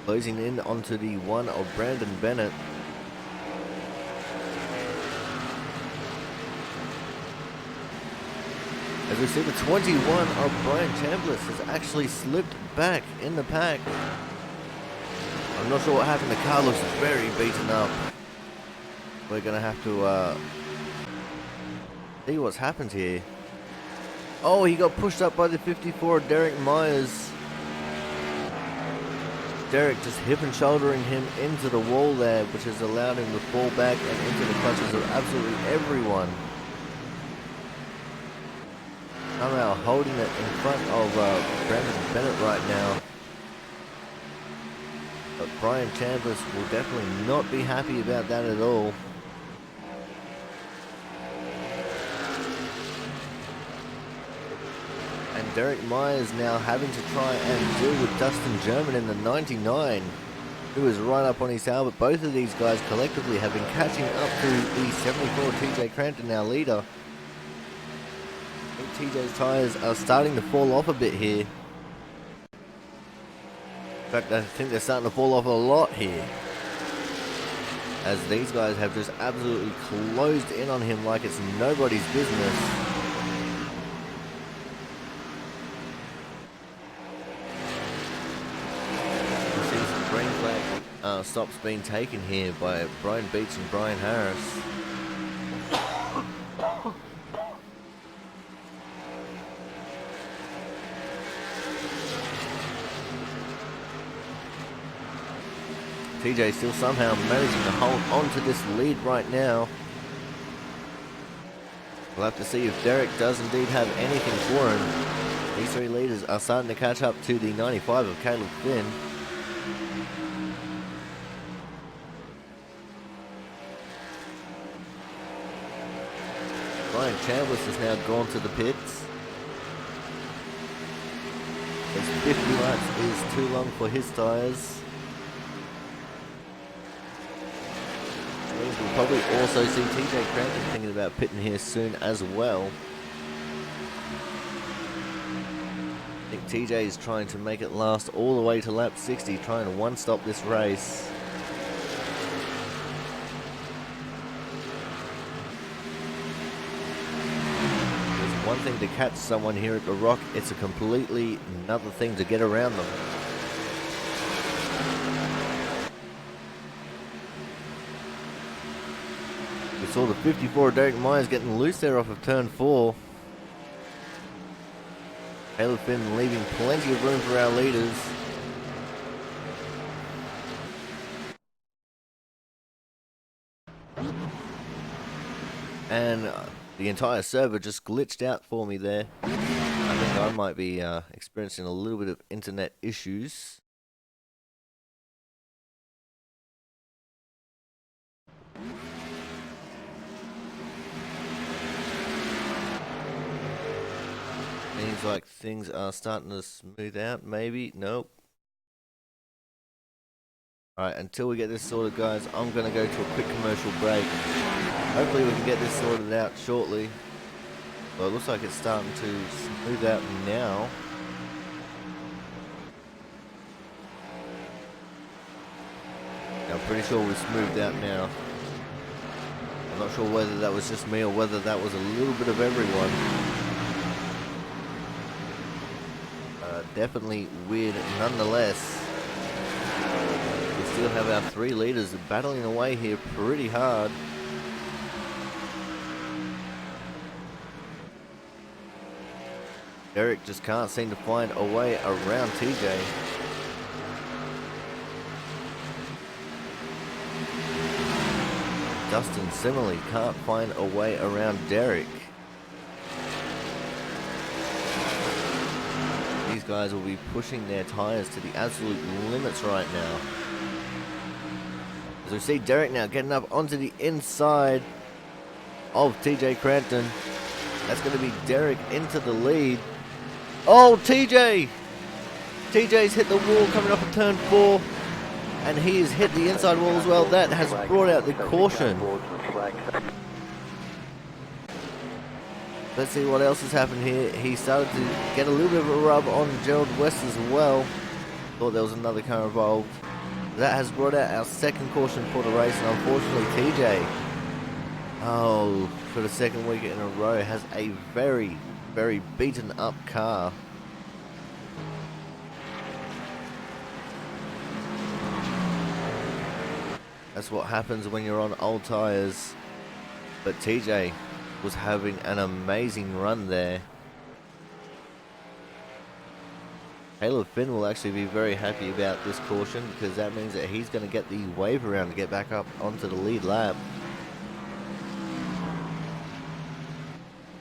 closing in onto the 1 of Brandon Bennett. As we see, the 21 of Brian Chambliss has actually slipped back in the pack. I'm not sure what happened. The car looks very beaten up. We're going to have to see what's happened here. Oh, he got pushed up by the 54 Derek Myers. Derek just hip and shouldering him into the wall there, which has allowed him to fall back and into the clutches of absolutely everyone. Somehow holding it in front of Brandon Bennett right now. But Brian Chambliss will definitely not be happy about that at all. And Derek Myers now having to try and deal with Dustin German in the 99, who is right up on his tail. But both of these guys collectively have been catching up to the 74 TJ Crampton, our leader. I think TJ's tyres are starting to fall off a bit here. In fact, I think they're starting to fall off a lot here, as these guys have just absolutely closed in on him like it's nobody's business. You see some green flag stops being taken here by Brian Beach and Brian Harris. TJ still somehow managing to hold on to this lead right now. We'll have to see if Derek does indeed have anything for him. These three leaders are starting to catch up to the 95 of Caleb Finn. Brian Chambliss has now gone to the pits, as 50 laps is too long for his tyres. We'll probably also see TJ Crampton thinking about pitting here soon as well. I think TJ is trying to make it last all the way to lap 60, trying to one-stop this race. one thing to catch someone here at the Rock, it's a completely another thing to get around them. We saw the 54 Derek Myers getting loose there off of turn 4. Caleb Finn leaving plenty of room for our leaders. And the entire server just glitched out for me there. I think I might be experiencing a little bit of internet issues. Seems like things are starting to smooth out, maybe. Nope. Alright, until we get this sorted, guys, I'm going to go to a quick commercial break. Hopefully we can get this sorted out shortly. Well, it looks like it's starting to smooth out now. I'm pretty sure we're smoothed out now. I'm not sure whether that was just me or whether that was a little bit of everyone. Definitely weird nonetheless. We still have our 3 leaders battling away here pretty hard. Derek just can't seem to find a way around TJ. Dustin similarly can't find a way around Derek. These guys will be pushing their tires to the absolute limits right now. As we see Derek now getting up onto the inside of TJ Crampton. That's going to be Derek into the lead. Oh, TJ! TJ's hit the wall coming off of turn 4. And he has hit the inside wall as well. That has brought out the caution. Let's see what else has happened here. He started to get a little bit of a rub on Gerald West as well. Thought there was another car involved. That has brought out our second caution for the race. And unfortunately, TJ, oh, for the second week in a row, has a very, very beaten up car. That's what happens when you're on old tires. But TJ was having an amazing run there. Caleb Finn will actually be very happy about this caution because that means that he's going to get the wave around to get back up onto the lead lap.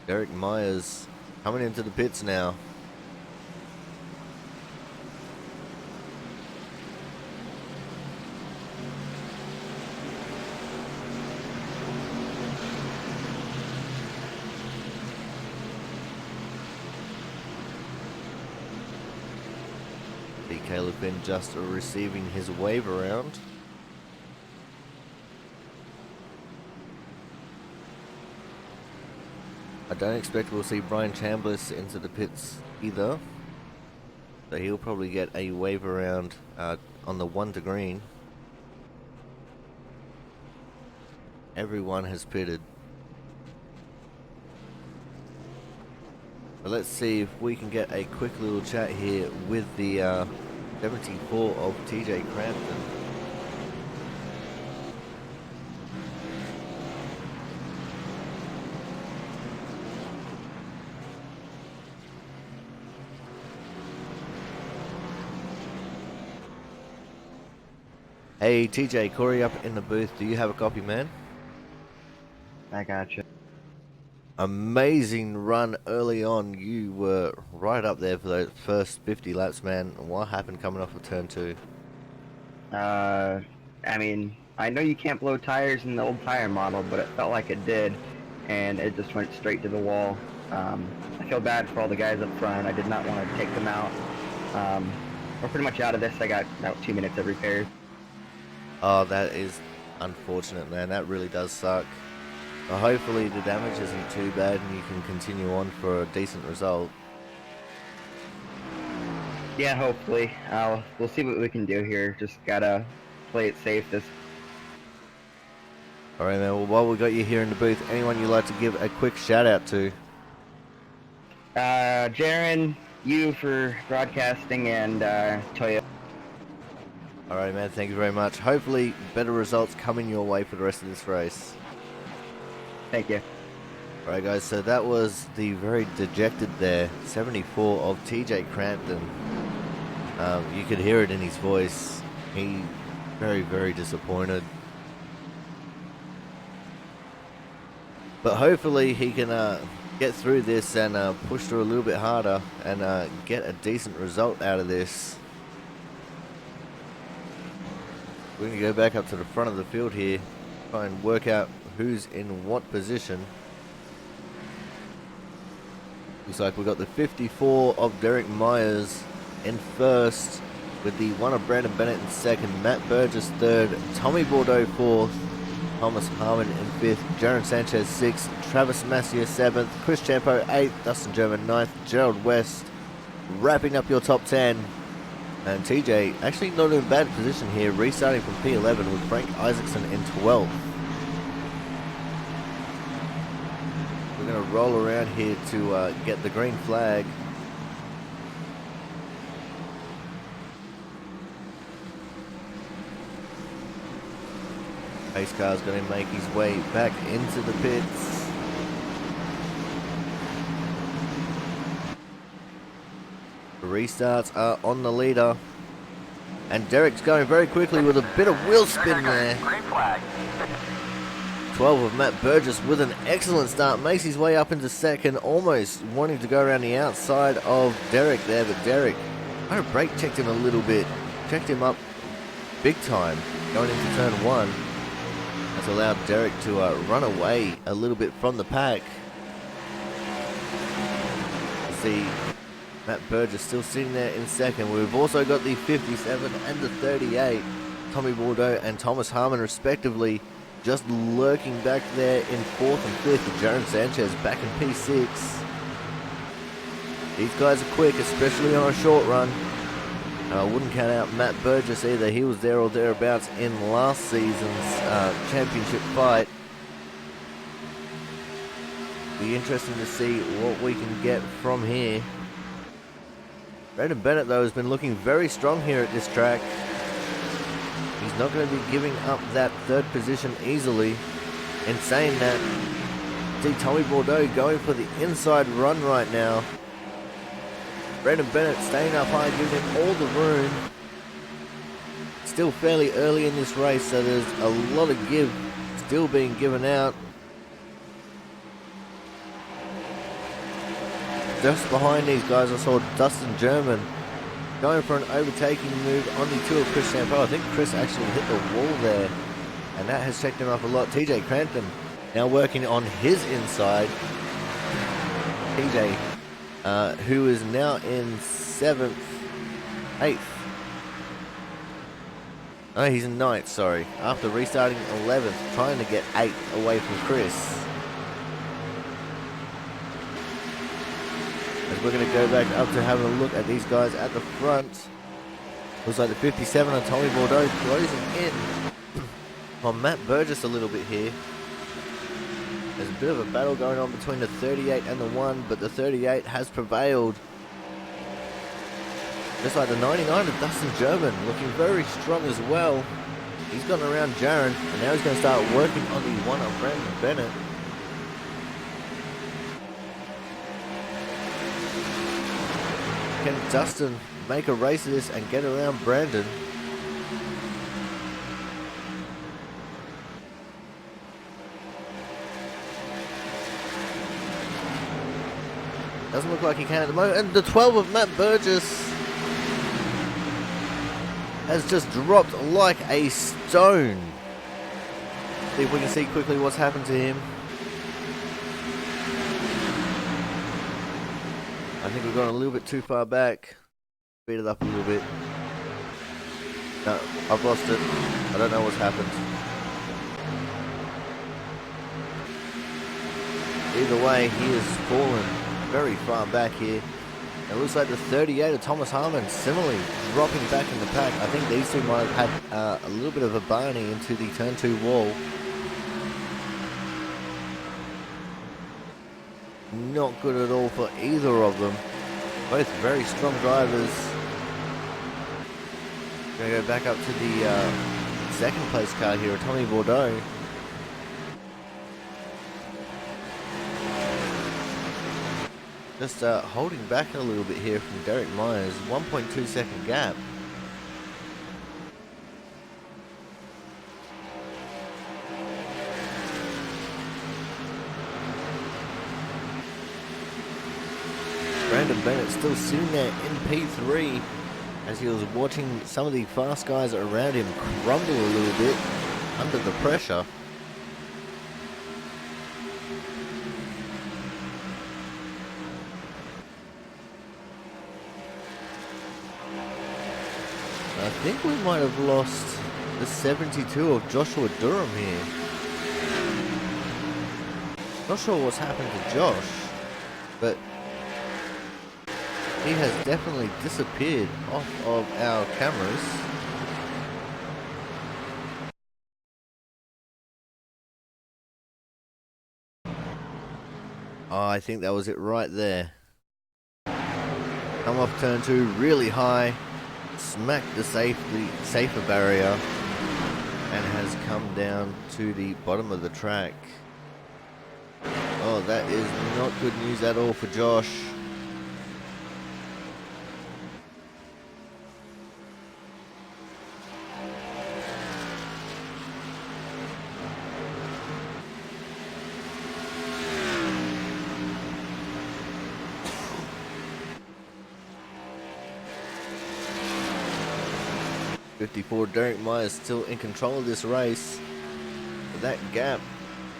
Derek Myers coming into the pits now. Caleb Finn just receiving his wave around. I don't expect we'll see Brian Chambliss into the pits either. So he'll probably get a wave around on the 1 to green. Everyone has pitted. But let's see if we can get a quick little chat here with the 74 of TJ Crampton. Hey TJ, Corey up in the booth. Do you have a copy, man? I gotcha. Amazing run early on. You were right up there for those first 50 laps, man. What happened coming off of turn 2? I mean, I know you can't blow tires in the old tire model, but it felt like it did, and it just went straight to the wall. I feel bad for all the guys up front. I did not want to take them out. We're pretty much out of this. I got about 2 minutes of repairs. Oh, that is unfortunate, man. That really does suck. Well, hopefully the damage isn't too bad and you can continue on for a decent result. Yeah, hopefully. We'll see what we can do here. Just gotta play it safe. Alright, man. Well, while we got you here in the booth, anyone you'd like to give a quick shout out to? Jaron, you for broadcasting, and Toyo. Alright, man, thank you very much. Hopefully, better results coming your way for the rest of this race. Thank you. Alright, guys, so that was the very dejected there, 74 of TJ Crampton. You could hear it in his voice. He very, very disappointed. But hopefully he can get through this and push through a little bit harder and get a decent result out of this. We're going to go back up to the front of the field here, try and work out who's in what position. Looks like we've got the 54 of Derek Myers in first, with the 1 of Brandon Bennett in second, Matt Burgess third, Tommy Bordeaux fourth, Thomas Harmon in fifth, Jaron Sanchez sixth, Travis Massier seventh, Chris Champo eighth, Dustin German ninth, Gerald West wrapping up your top 10. And TJ actually not in a bad position here, restarting from P11 with Frank Isaacson in 12th. We're going to roll around here to get the green flag. Pace car's going to make his way back into the pits. The restarts are on the leader. And Derek's going very quickly with a bit of wheel spin there. Green flag. 12 of Matt Burgess with an excellent start. Makes his way up into second. Almost wanting to go around the outside of Derek there. But Derek, I brake checked him a little bit. Checked him up big time going into turn 1. That's allowed Derek to run away a little bit from the pack. See Matt Burgess still sitting there in second. We've also got the 57 and the 38, Tommy Bordeaux and Thomas Harmon respectively, just lurking back there in 4th and 5th, with Jaron Sanchez back in P6. These guys are quick, especially on a short run. I wouldn't count out Matt Burgess either. He was there or thereabouts in last season's championship fight. Be interesting to see what we can get from here. Brandon Bennett, though, has been looking very strong here at this track. He's not going to be giving up that 3rd position easily. In saying that, see Tommy Bordeaux going for the inside run right now. Brandon Bennett staying up high, giving him all the room. Still fairly early in this race, so there's a lot of give still being given out. Just behind these guys, I saw Dustin German going for an overtaking move on the 2 of Chris Champo. I think Chris actually hit the wall there, and that has checked him up a lot. TJ Crampton now working on his inside. TJ, who is now in 7th, 8th. Oh, he's in 9th, sorry. After restarting 11th, trying to get 8th away from Chris. As we're going to go back up to having a look at these guys at the front. Looks like the 57 on Tommy Bordeaux closing in on Matt Burgess a little bit here. There's a bit of a battle going on between the 38 and the 1, but the 38 has prevailed. Just like the 99 of Dustin German, looking very strong as well. He's gotten around Jaron, and now he's going to start working on the 1 of Brandon Bennett. Can Dustin make a race of this and get around Brandon? Doesn't look like he can at the moment. And the 12 of Matt Burgess has just dropped like a stone. See if we can see quickly what's happened to him. I think we've gone a little bit too far back. Speed it up a little bit. No, I've lost it. I don't know what's happened. Either way, he has fallen very far back here. It looks like the 38 of Thomas Harmon similarly dropping back in the pack. I think these two might have had a little bit of a barney into the turn 2 wall. not good at all for either of them. Both very strong drivers. Gonna go back up to the second place car here, Tommy Bordeaux. Just holding back a little bit here from Derek Myers, 1.2 second gap. Brandon Bennett still sitting there in P3 as he was watching some of the fast guys around him crumble a little bit under the pressure. I think we might have lost the 72 of Joshua Durham here. Not sure what's happened to Josh, but he has definitely disappeared off of our cameras. Oh, I think that was it right there. Come off turn 2 really high, smacked the safer barrier, and has come down to the bottom of the track. Oh, that is not good news at all for Josh. '54 Derek Myers still in control of this race. But that gap,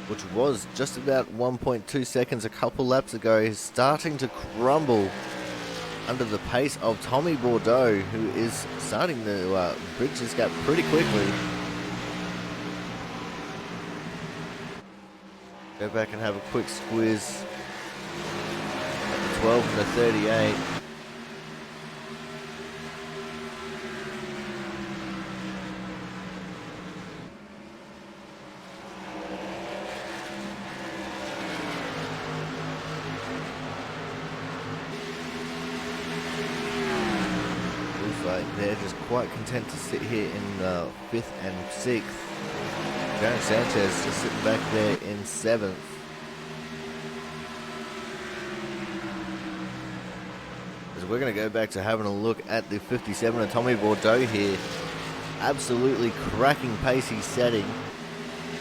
which was just about 1.2 seconds a couple laps ago, is starting to crumble under the pace of Tommy Bordeaux, who is starting to bridge this gap pretty quickly. Go back and have a quick squiz at the 12 and the 38. They're just quite content to sit here in 5th and 6th. Jaron Sanchez just sitting back there in 7th. As we're going to go back to having a look at the 57 of Tommy Bordeaux here. Absolutely cracking pace he's setting.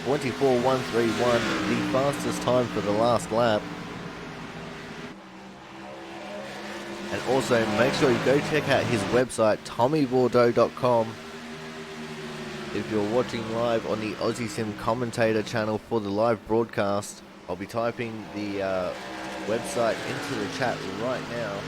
24.131, the fastest time for the last lap. And also make sure you go check out his website, tommybordeaux.com. If you're watching live on the Aussie Sim commentator channel for the live broadcast, I'll be typing the website into the chat right now.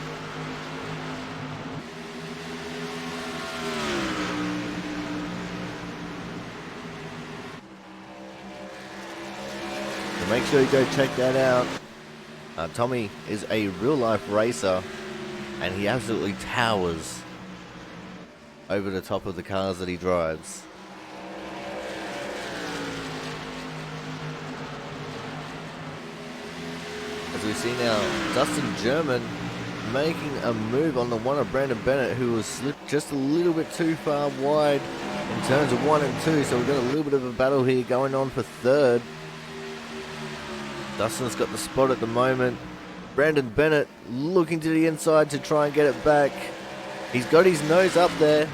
So make sure you go check that out. Tommy is a real life racer, and he absolutely towers over the top of the cars that he drives. As we see now, Dustin German making a move on the one of Brandon Bennett, who was slipped just a little bit too far wide in turns of 1 and 2. So we've got a little bit of a battle here going on for third. Dustin's got the spot at the moment. Brandon Bennett looking to the inside to try and get it back. He's got his nose up there.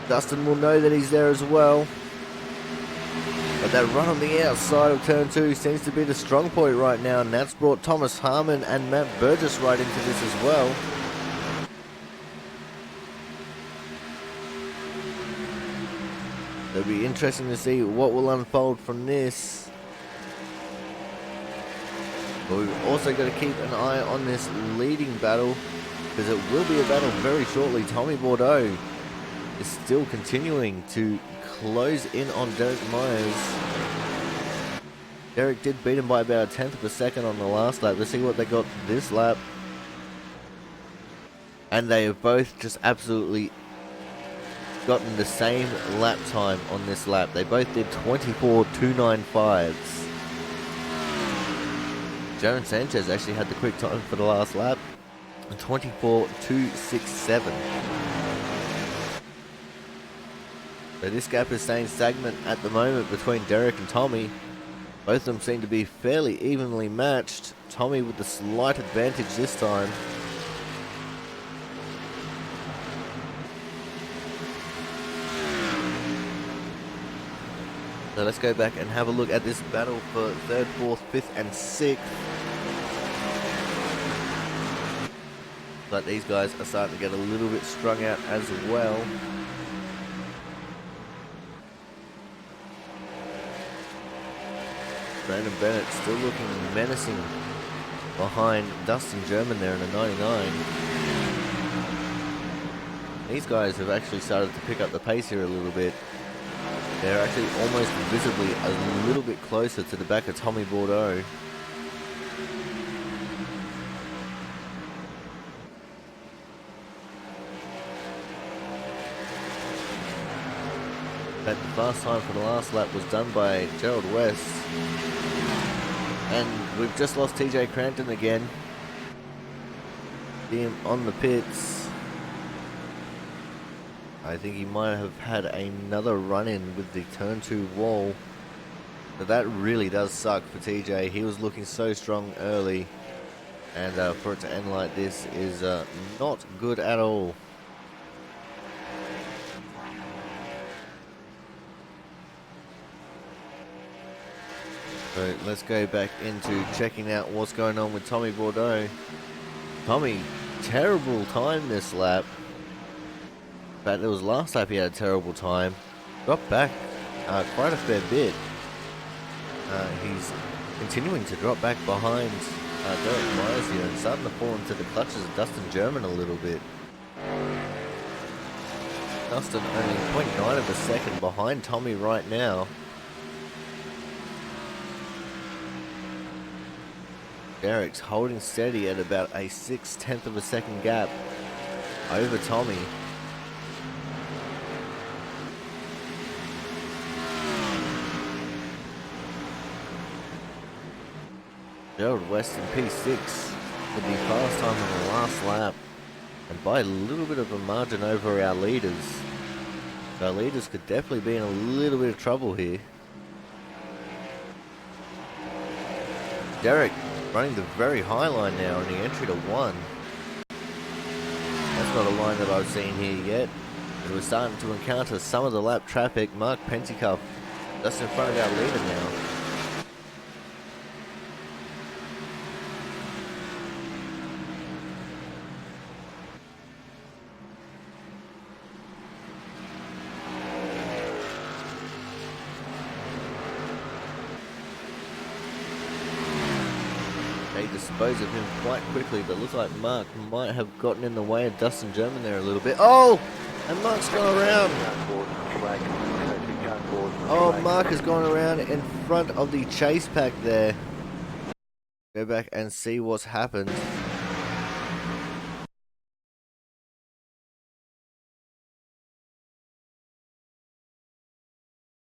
Dustin will know that he's there as well. But that run on the outside of turn 2 seems to be the strong point right now, and that's brought Thomas Harmon and Matt Burgess right into this as well. It'll be interesting to see what will unfold from this. But we've also got to keep an eye on this leading battle, because it will be a battle very shortly. Tommy Bordeaux is still continuing to close in on Derek Myers. Derek did beat him by about 1/10 of a second on the last lap. Let's see what they got this lap. And they have both just absolutely gotten the same lap time on this lap. They both did 24.295s. Jaron Sanchez actually had the quick time for the last lap. 24.267. So this gap is staying stagnant at the moment between Derek and Tommy. Both of them seem to be fairly evenly matched. Tommy with the slight advantage this time. So let's go back and have a look at this battle for 3rd, 4th, 5th and 6th. But these guys are starting to get a little bit strung out as well. Brandon Bennett still looking menacing behind Dustin German there in a 99. These guys have actually started to pick up the pace here a little bit. They're actually almost visibly a little bit closer to the back of Tommy Bordeaux. But the fast time for the last lap was done by Gerald West. And we've just lost TJ Crampton again. See him on the pits. I think he might have had another run-in with the turn 2 wall. But that really does suck for TJ. He was looking so strong early. And for it to end like this is not good at all. So let's go back into checking out what's going on with Tommy Bordeaux. Tommy, terrible time this lap. In fact, it was last lap he had a terrible time. Dropped back quite a fair bit. He's continuing to drop back behind Derek Myers here and starting to fall into the clutches of Dustin German a little bit. Dustin only 0.9 of a second behind Tommy right now. Derek's holding steady at about a 6/10 of a second gap over Tommy. Gerald West in P6 with the fast time on the last lap, and by a little bit of a margin over our leaders. Our leaders could definitely be in a little bit of trouble here. Derek running the very high line now in the entry to 1. That's not a line that I've seen here yet. And we're starting to encounter some of the lap traffic. Mark Pentecoff just in front of our leader now. They dispose of him quite quickly, but looks like Mark might have gotten in the way of Dustin German there a little bit. Oh! And Mark's gone around. Oh, Mark has gone around in front of the chase pack there. Go back and see what's happened.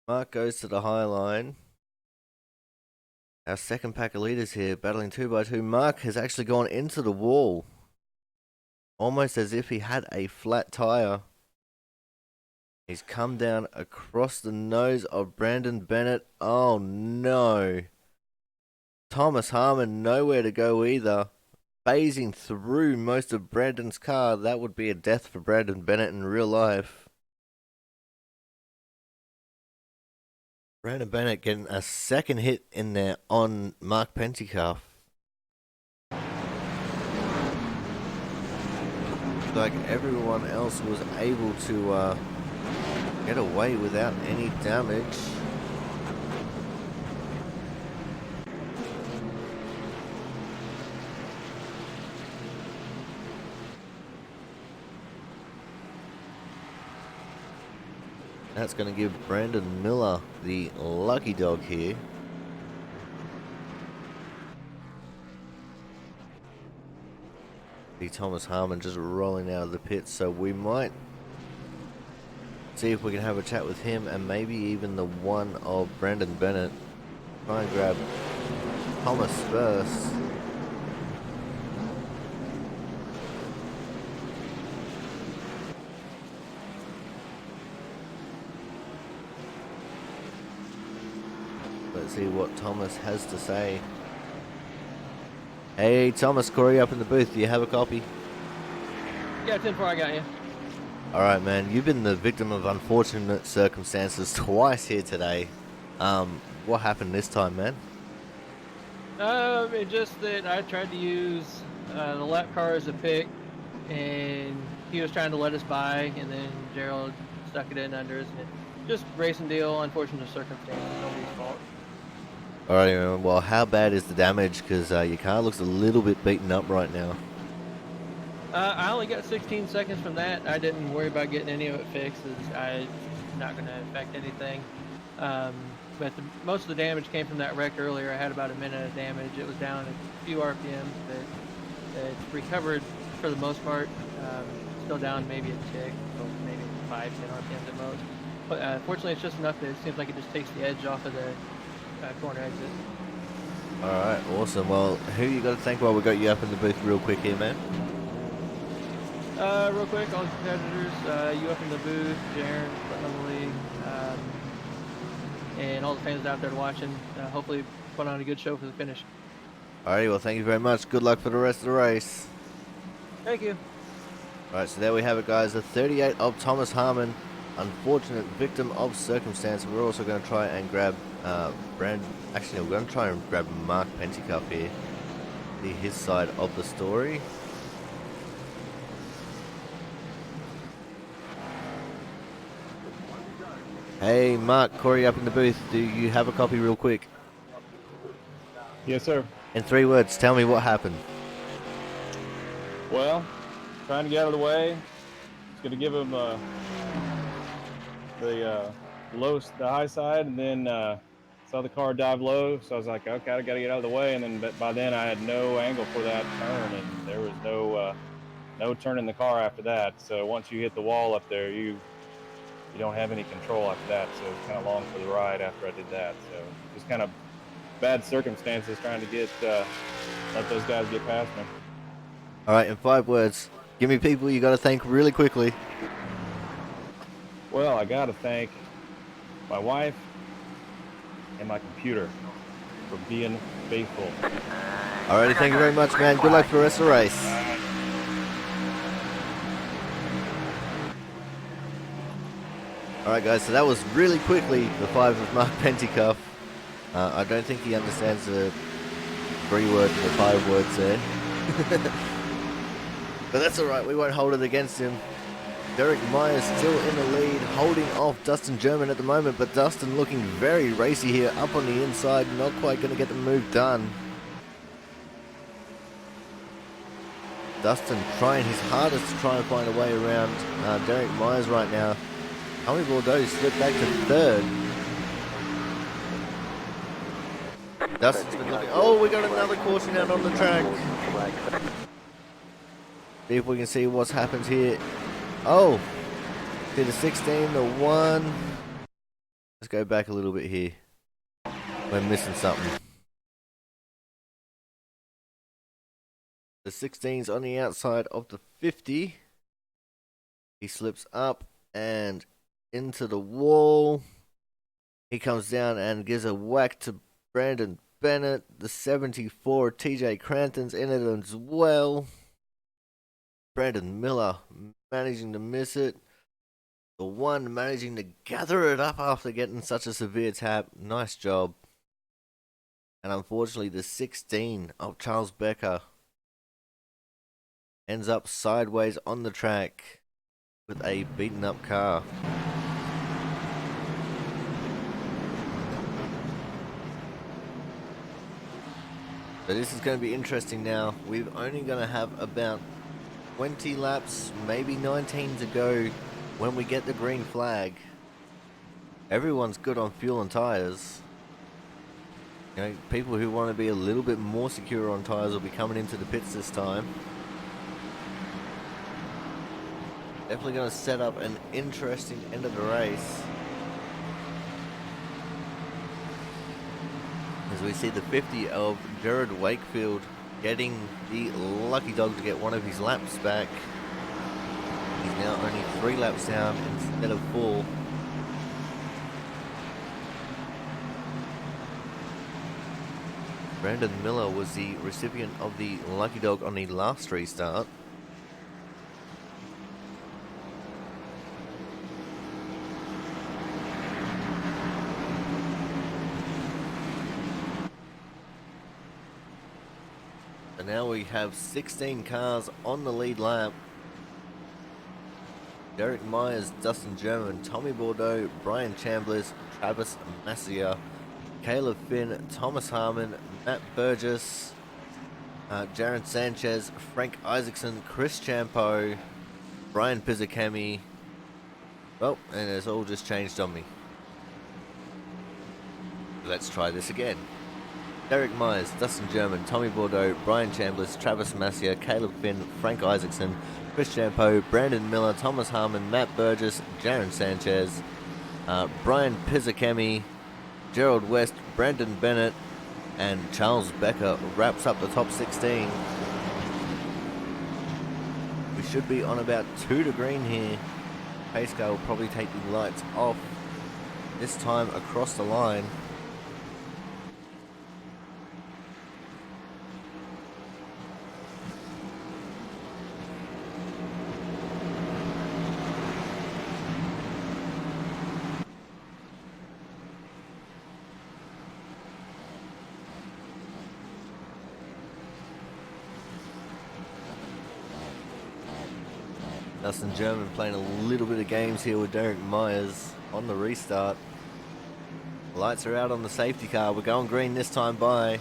Mark goes to the high line. Our second pack of leaders here battling 2 by 2. Mark has actually gone into the wall. Almost as if he had a flat tire. He's come down across the nose of Brandon Bennett. Oh no. Thomas Harmon nowhere to go either. Phasing through most of Brandon's car. That would be a death for Brandon Bennett in real life. Brandon Bennett getting a second hit in there on Mark Pentecoff. Like everyone else was able to get away without any damage. That's going to give Brandon Miller the lucky dog here. See Thomas Harmon just rolling out of the pits, so we might see if we can have a chat with him and maybe even the one of Brandon Bennett. Try and grab Thomas first. Let's see what Thomas has to say. Hey Thomas, Corey up in the booth. Do you have a copy? Yeah, 10-4, I got you. Alright man, you've been the victim of unfortunate circumstances twice here today. What happened this time, man? It's just that I tried to use the lap car as a pick, and he was trying to let us by, and then Gerald stuck it in under us. And just racing deal, unfortunate circumstances, nobody's fault. Alright, well, how bad is the damage? Because your car looks a little bit beaten up right now. I only got 16 seconds from that. I didn't worry about getting any of it fixed. It's not going to affect anything. But most of the damage came from that wreck earlier. I had about a minute of damage. It was down a few RPMs, but it's recovered for the most part. Still down maybe a tick, so maybe 5-10 RPMs at most. But fortunately, it's just enough that it seems like it just takes the edge off of the corner exit. Alright, awesome. Well, who you got to thank while we got you up in the booth real quick here, man? Real quick, all the competitors, you up in the booth, Jaren, Emily, and all the fans out there watching. Hopefully put on a good show for the finish. Alrighty, well, thank you very much. Good luck for the rest of the race. Thank you. Alright, so there we have it, guys. The 38 of Thomas Harmon, unfortunate victim of circumstance. We're also going to try and grab Actually, we're going to try and grab Mark Penticuff here. See his side of the story. Hey, Mark, Corey up in the booth. Do you have a copy real quick? Yes, sir. In 3 words, tell me what happened. Well, trying to get out of the way. Just going to give him the high side, and then saw the car dive low. So I was like, okay, I got to get out of the way. And then by then I had no angle for that turn, and there was no turning the car after that. So once you hit the wall up there, you don't have any control after that. So it's kind of long for the ride after I did that. So just kind of bad circumstances trying to let those guys get past me. All right, in 5 words, give me people you got to thank really quickly. Well, I got to thank my wife and my computer for being faithful. All right, thank you very much, man. Good luck for the rest of the race. Alright guys, so that was really quickly the 5 of Mark Penticuff. I don't think he understands the 3 words and the 5 words there. But that's alright, we won't hold it against him. Derek Myers still in the lead, holding off Dustin German at the moment, but Dustin looking very racy here, up on the inside, not quite going to get the move done. Dustin trying his hardest to try and find a way around Derek Myers right now. Tommy Bordeaux slipped back to 3rd. Dustin's been looking. Oh, we got another caution out on the track. See if we can see what's happened here. Oh, did a 16 to 1. Let's go back a little bit here. We're missing something. The 16's on the outside of the 50. He slips up and into the wall. He comes down and gives a whack to Brandon Bennett. The 74 TJ Cranton's in it as well. Brandon Miller managing to miss it. The 1 managing to gather it up after getting such a severe tap. Nice job. And unfortunately the 16 of Charles Becker ends up sideways on the track with a beaten up car. So this is going to be interesting now. We're only going to have about 20 laps, maybe 19 to go when we get the green flag. Everyone's good on fuel and tires. You know, people who want to be a little bit more secure on tires will be coming into the pits this time. Definitely going to set up an interesting end of the race. as we see the 50 of Jared Wakefield getting the lucky dog to get one of his laps back. He's now only 3 laps down instead of 4. Brandon Miller was the recipient of the lucky dog on the last restart. And now we have 16 cars on the lead lap. Derek Myers, Dustin German, Tommy Bordeaux, Brian Chambliss, Travis Massia, Caleb Finn, Thomas Harmon, Matt Burgess, Jaron Sanchez, Frank Isaacson, Chris Champo, Brian Pizzicami. Well, and it's all just changed on me. Let's try this again. Derek Myers, Dustin German, Tommy Bordeaux, Brian Chambliss, Travis Massia, Caleb Finn, Frank Isaacson, Chris Champo, Brandon Miller, Thomas Harmon, Matt Burgess, Jaron Sanchez, Brian Pizzicami, Gerald West, Brandon Bennett, and Charles Becker wraps up the top 16. We should be on about 2 to green here. Pace car will probably take the lights off this time across the line. Dustin German playing a little bit of games here with Derek Myers on the restart. Lights are out on the safety car. We're going green this time by.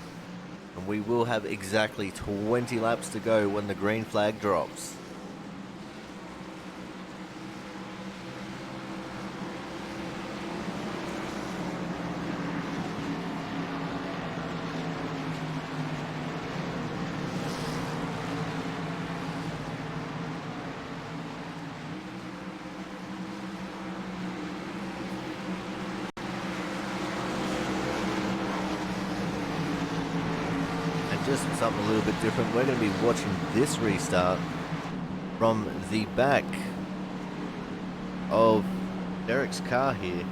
And we will have exactly 20 laps to go when the green flag drops. Just something a little bit different. We're going to be watching this restart from the back of Derek's car here.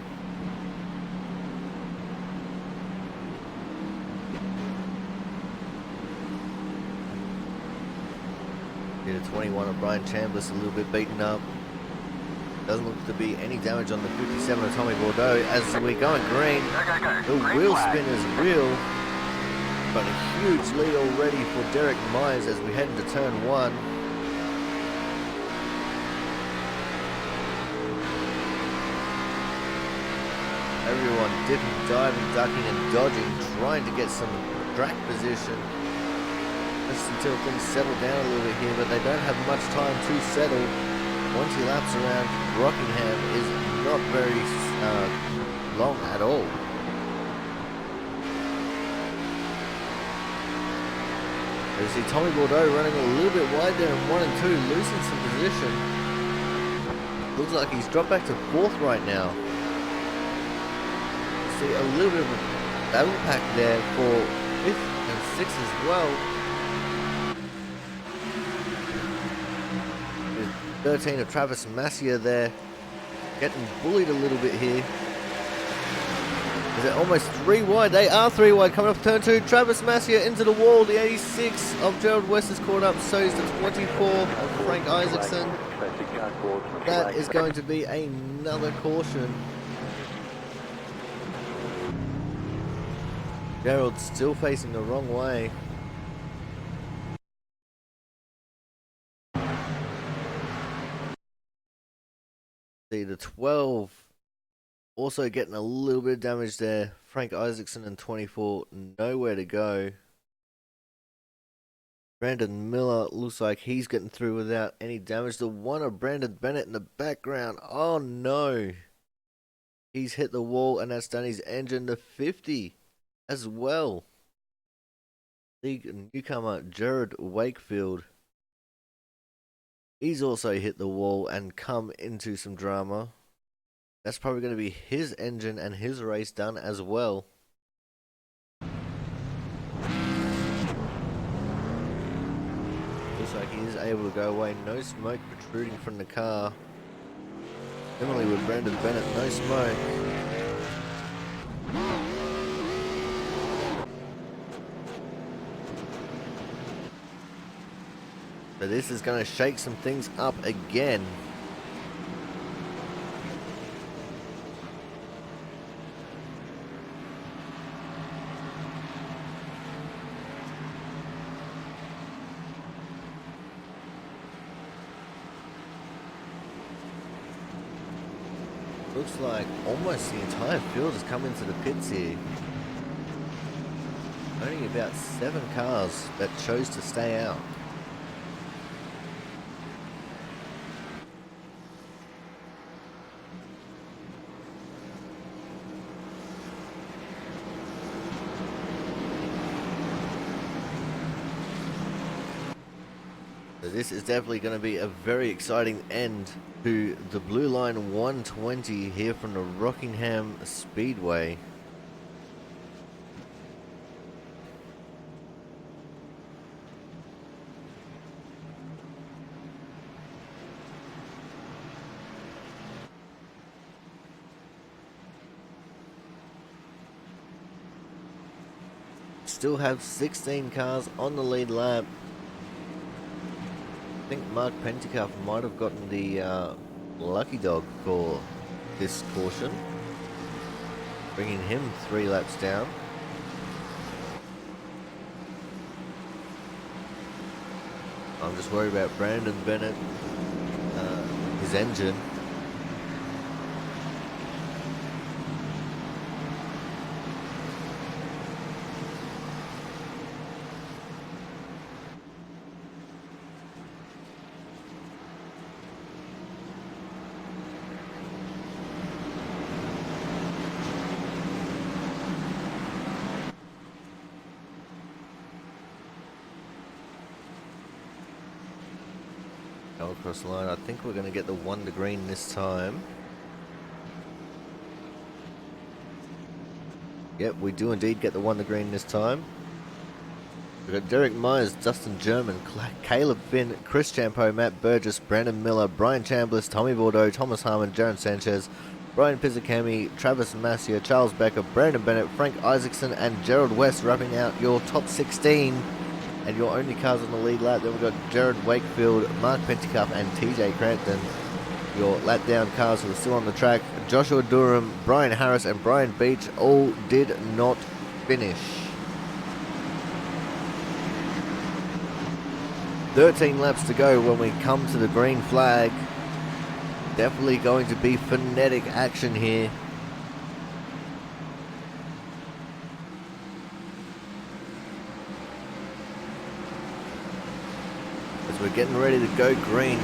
Hit a 21 of Brian Chambliss, a little bit beaten up. Doesn't look to be any damage on the 57 of Tommy Bordeaux. As we're going green, the wheel spin is real. But a huge lead already for Derek Myers as we head into turn 1. Everyone dipping, diving, ducking and dodging, trying to get some track position. Just until things settle down a little bit here, but they don't have much time to settle. 20 laps around Rockingham is not very long at all. You see Tommy Bordeaux running a little bit wide there in 1 and 2, losing some position. Looks like he's dropped back to 4th right now. See a little bit of a battle pack there for 5th and 6th as well. There's 13 of Travis Massia there, getting bullied a little bit here. Is it almost 3 wide? They are 3 wide coming off turn 2. Travis Massia into the wall. The 86 of Gerald West is caught up. So is the 24 of Frank Isaacson. That is going to be another caution. Gerald still facing the wrong way. See the 12. Also getting a little bit of damage there. Frank Isaacson and 24, nowhere to go. Brandon Miller looks like he's getting through without any damage. The one of Brandon Bennett in the background. Oh no. He's hit the wall and that's done his engine to 50 as well. The newcomer Jared Wakefield. He's also hit the wall and come into some drama. That's probably going to be his engine and his race done as well. Looks like he is able to go away. No smoke protruding from the car. Similarly with Brandon Bennett, no smoke. So this is going to shake some things up again. Looks like almost the entire field has come into the pits here. Only about 7 cars that chose to stay out. So this is definitely going to be a very exciting end to the Blue Line 120 here from the Rockingham Speedway. Still have 16 cars on the lead lap. I think Mark Pentecoff might have gotten the lucky dog for this caution, bringing him 3 laps down. I'm just worried about Brandon Bennett, his engine. Across the line. I think we're going to get the 1 to green this time. Yep, we do indeed get the 1 to green this time. We've got Derek Myers, Dustin German, Caleb Finn, Chris Champo, Matt Burgess, Brandon Miller, Brian Chambliss, Tommy Bordeaux, Thomas Harmon, Jaron Sanchez, Brian Pizzacami, Travis Massier, Charles Becker, Brandon Bennett, Frank Isaacson, and Gerald West wrapping out your top 16. And your only cars on the lead lap. Then we've got Jared Wakefield, Mark Pentecoff, and TJ Crampton. Your lap down cars who are still on the track. Joshua Durham, Brian Harris, and Brian Beach all did not finish. 13 laps to go when we come to the green flag. Definitely going to be frenetic action here. We're getting ready to go green.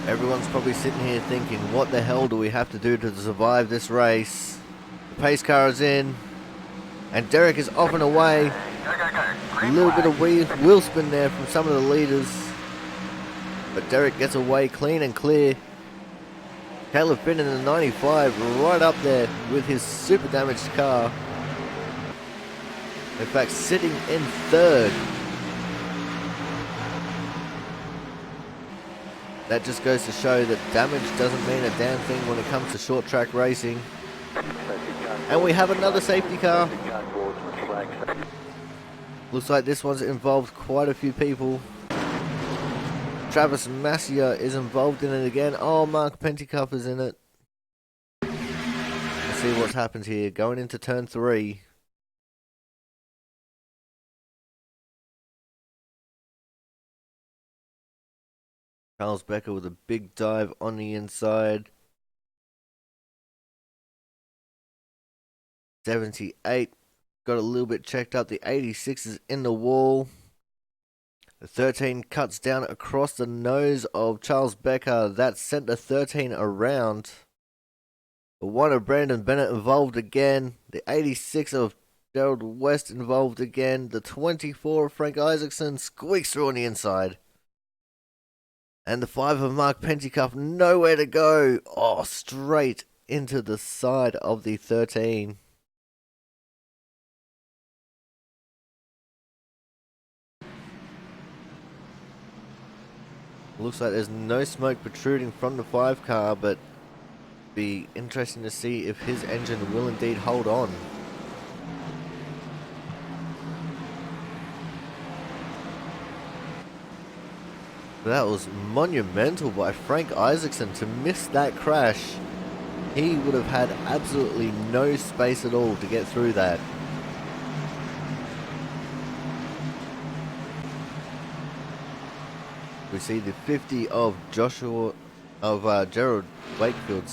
Everyone's probably sitting here thinking, what the hell do we have to do to survive this race? The pace car is in, and Derek is off and away. A little bit of wheel spin there from some of the leaders, but Derek gets away clean and clear. Caleb Finn in the 95 right up there with his super damaged car. In fact, sitting in 3rd. That just goes to show that damage doesn't mean a damn thing when it comes to short track racing. And we have another safety car. Looks like this one's involved quite a few people. Travis Massier is involved in it again. Oh, Mark Pentecoff is in it. Let's see what's happened here. Going into turn 3. Charles Becker with a big dive on the inside. 78. Got a little bit checked up. The 86 is in the wall. The 13 cuts down across the nose of Charles Becker. That sent the 13 around. The 1 of Brandon Bennett involved again. The 86 of Gerald West involved again. The 24 of Frank Isaacson squeaks through on the inside. And the 5 of Mark Pentecoff, nowhere to go. Oh, straight into the side of the 13. Looks like there's no smoke protruding from the 5 car, but be interesting to see if his engine will indeed hold on. That was monumental by Frank Isaacson to miss that crash. He would have had absolutely no space at all to get through that. We see the 50 of Gerald Wakefield,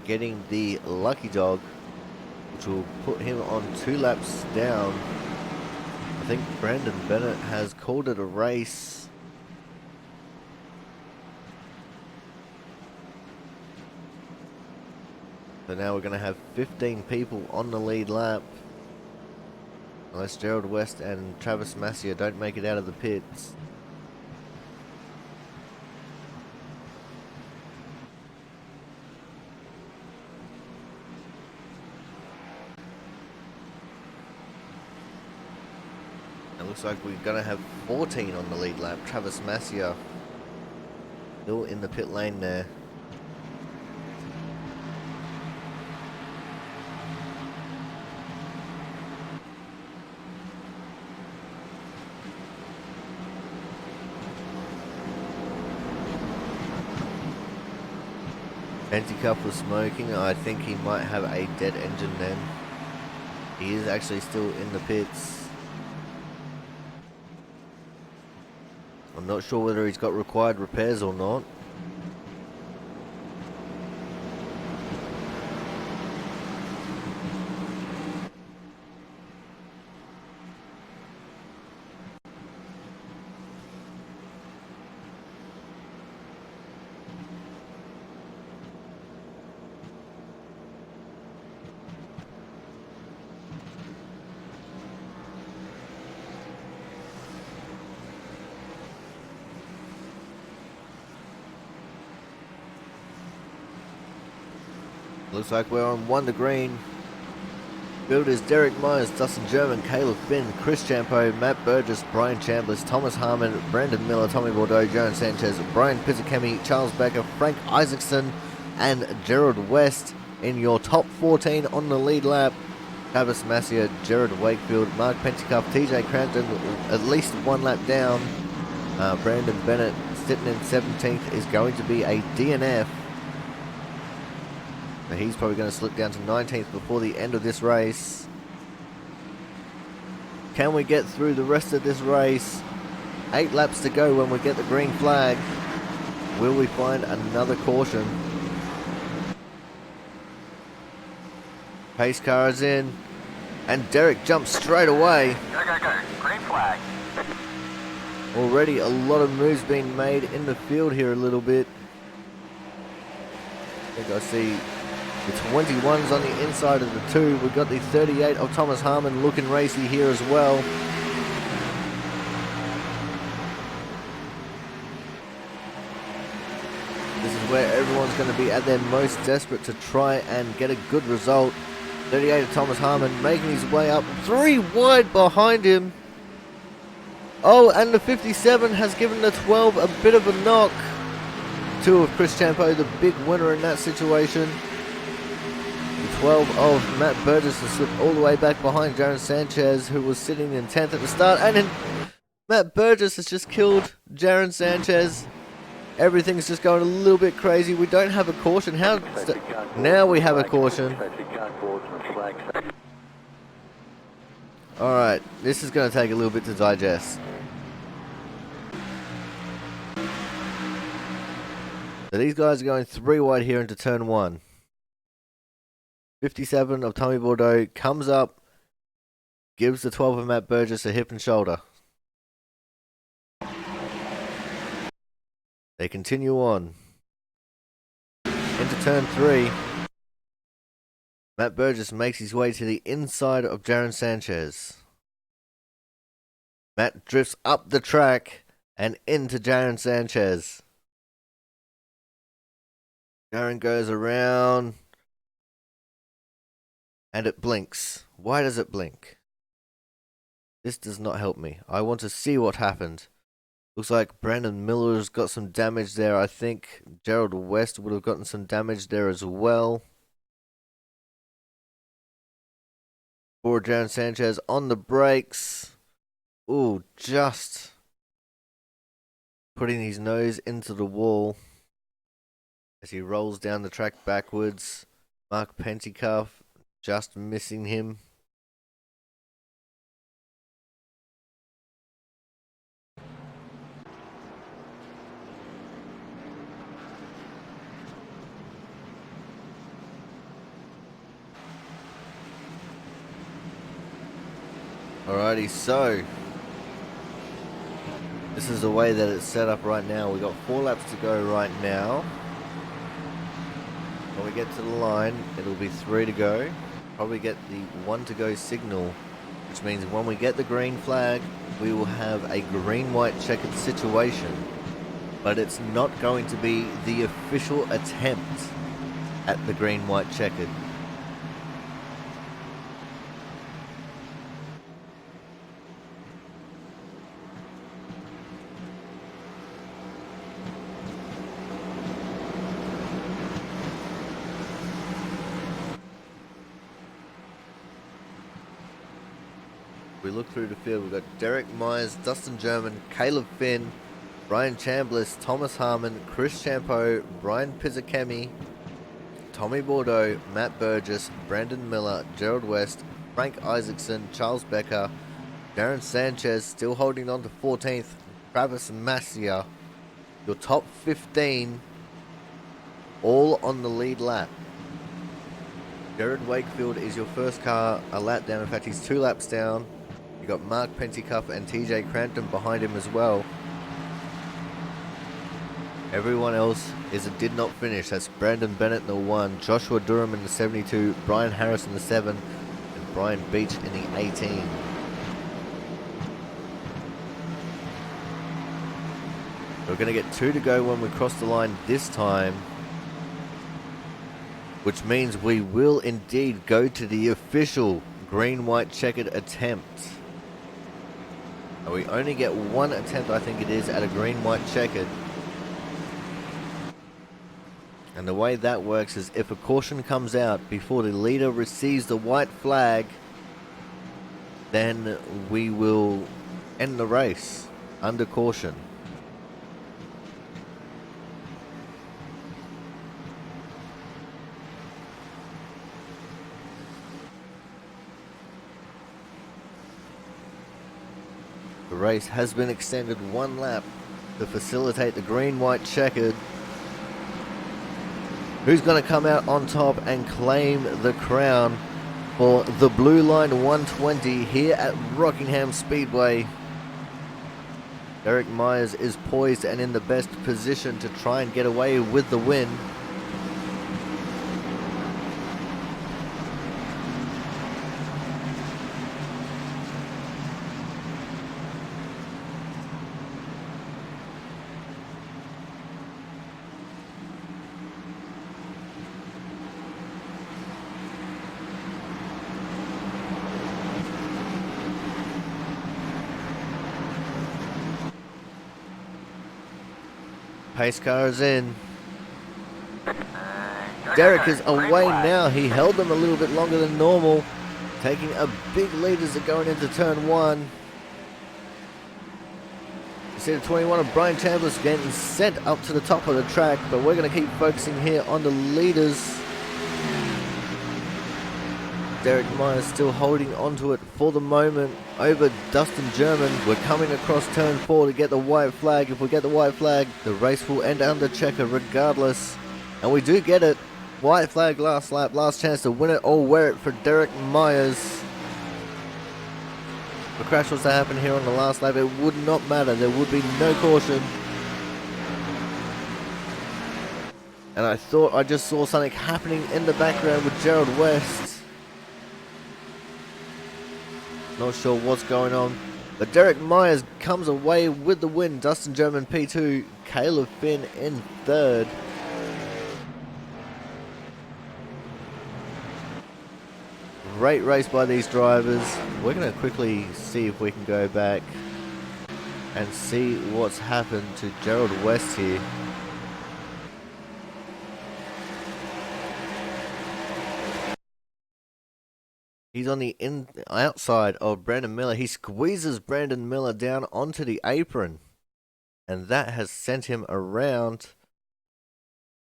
getting the lucky dog, which will put him on 2 laps down. I think Brandon Bennett has called it a race. So now we're going to have 15 people on the lead lap. Unless Gerald West and Travis Massier don't make it out of the pits. It looks like we're going to have 14 on the lead lap. Travis Massier still in the pit lane there. Anti-Cup was smoking. I think he might have a dead engine then. He is actually still in the pits. I'm not sure whether he's got required repairs or not. Looks like we're on 1 to green. Builders Derek Myers, Dustin German, Caleb Finn, Chris Champo, Matt Burgess, Brian Chambliss, Thomas Harmon, Brandon Miller, Tommy Bordeaux, Jaron Sanchez, Brian Pizzakemi, Charles Becker, Frank Isaacson, and Gerald West in your top 14 on the lead lap. Travis Massier, Jared Wakefield, Mark Pentecoff, TJ Crampton, at least 1 lap down. Brandon Bennett sitting in 17th is going to be a DNF. So he's probably going to slip down to 19th before the end of this race. Can we get through the rest of this race? 8 laps to go when we get the green flag. Will we find another caution? Pace car is in. And Derek jumps straight away. Go, go, go. Green flag. Already a lot of moves being made in the field here a little bit. I think I see the 21's on the inside of the 2. We've got the 38 of Thomas Harmon looking racy here as well. This is where everyone's going to be at their most desperate to try and get a good result. 38 of Thomas Harmon making his way up. 3 wide behind him. Oh, and the 57 has given the 12 a bit of a knock. 2 of Chris Champo, the big winner in that situation. The 12 of Matt Burgess has slipped all the way back behind Jaron Sanchez, who was sitting in 10th at the start. And then Matt Burgess has just killed Jaron Sanchez. Everything's just going a little bit crazy. We don't have a caution. Now we have a caution. Alright, this is going to take a little bit to digest. So these guys are going 3 wide here into turn 1. 57 of Tommy Bordeaux comes up, gives the 12 of Matt Burgess a hip and shoulder. They continue on. Into turn 3. Matt Burgess makes his way to the inside of Jaron Sanchez. Matt drifts up the track and into Jaron Sanchez. Jaron goes around and it blinks. Why does it blink? This does not help me. I want to see what happened. Looks like Brandon Miller's got some damage there. I think Gerald West would have gotten some damage there as well. For Darren Sanchez on the brakes. Ooh, just putting his nose into the wall as he rolls down the track backwards. Mark Pentecoff just missing him. Alrighty, so this is the way that it's set up right now. We got 4 laps to go right now. When we get to the line, it'll be 3 to go. Probably get the 1 to go signal, which means when we get the green flag, we will have a green-white checkered situation. But it's not going to be the official attempt at the green-white checkered. We look through the field, we've got Derek Myers, Dustin German, Caleb Finn, Brian Chambliss, Thomas Harmon, Chris Champeau, Brian Pizzakemi, Tommy Bordeaux, Matt Burgess, Brandon Miller, Gerald West, Frank Isaacson, Charles Becker, Darren Sanchez still holding on to 14th, Travis Massia. Your top 15 all on the lead lap. Jared Wakefield is your first car a lap down. In fact, he's 2 laps down. You got Mark Pentecoff and TJ Crampton behind him as well. Everyone else is a did not finish. That's Brandon Bennett in the 1, Joshua Durham in the 72, Brian Harris in the 7, and Brian Beach in the 18. We're going to get 2 to go when we cross the line this time, which means we will indeed go to the official green-white checkered attempt. And we only get 1 attempt, I think it is, at a green-white checkered. And the way that works is if a caution comes out before the leader receives the white flag, then we will end the race under caution. The race has been extended 1 lap to facilitate the green-white checkered. Who's going to come out on top and claim the crown for the Blue Line 120 here at Rockingham Speedway? Derek Myers is poised and in the best position to try and get away with the win. Pace car is in. Derek is away now. He held them a little bit longer than normal, taking a big lead as they're going into turn 1. You see the 21 of Brian Chambliss getting sent up to the top of the track, but we're going to keep focusing here on the leaders. Derek Myers still holding onto it for the moment over Dustin German. We're coming across turn 4 to get the white flag. If we get the white flag, the race will end under checker regardless. And we do get it. White flag last lap, last chance to win it or wear it for Derek Myers. If a crash was to happen here on the last lap, it would not matter. There would be no caution. And I thought I just saw something happening in the background with Gerald West. Not sure what's going on, but Derek Myers comes away with the win. Dustin German P2, Caleb Finn in 3rd. Great race by these drivers. We're going to quickly see if we can go back and see what's happened to Gerald West here. He's on the outside of Brandon Miller. He squeezes Brandon Miller down onto the apron, and that has sent him around.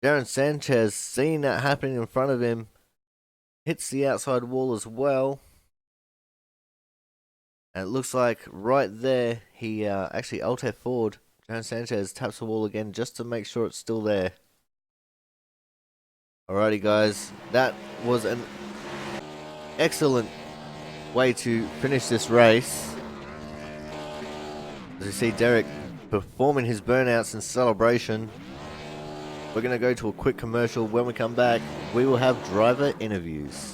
Darren Sanchez, seeing that happening in front of him, hits the outside wall as well. And it looks like right there, he actually alt forward. Darren Sanchez taps the wall again just to make sure it's still there. Alrighty, guys, that was an excellent way to finish this race. As you see Derek performing his burnouts in celebration. We're going to go to a quick commercial. When we come back, we will have driver interviews.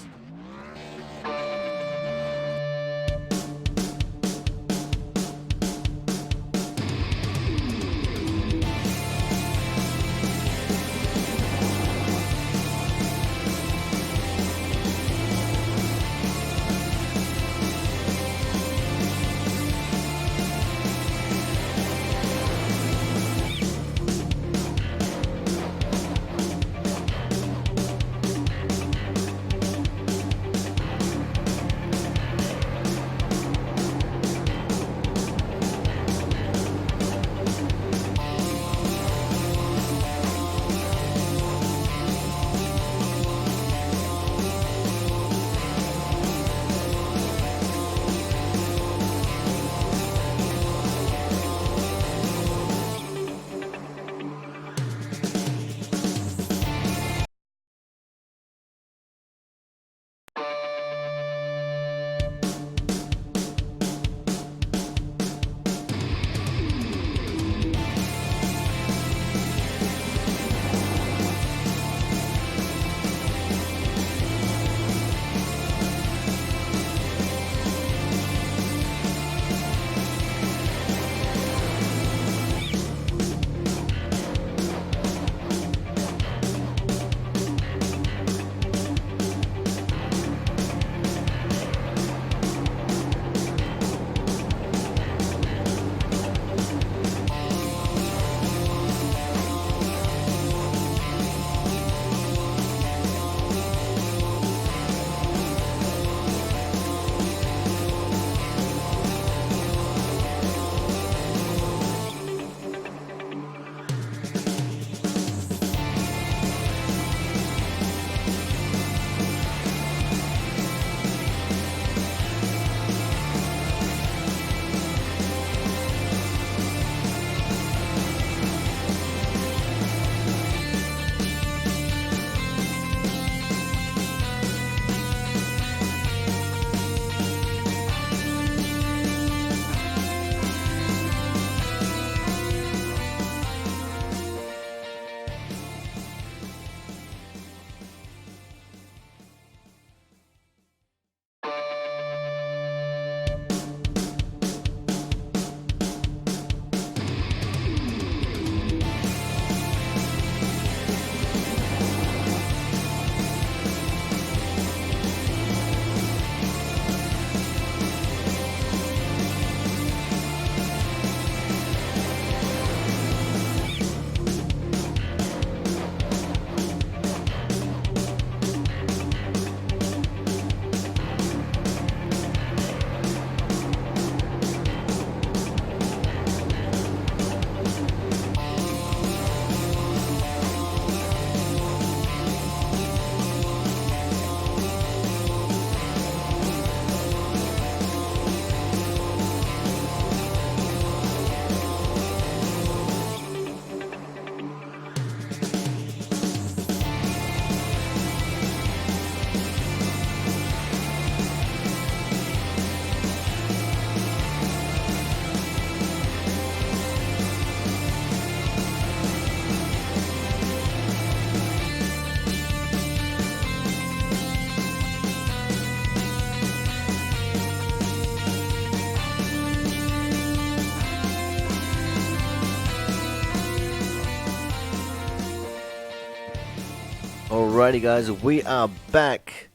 Alrighty, guys, we are back,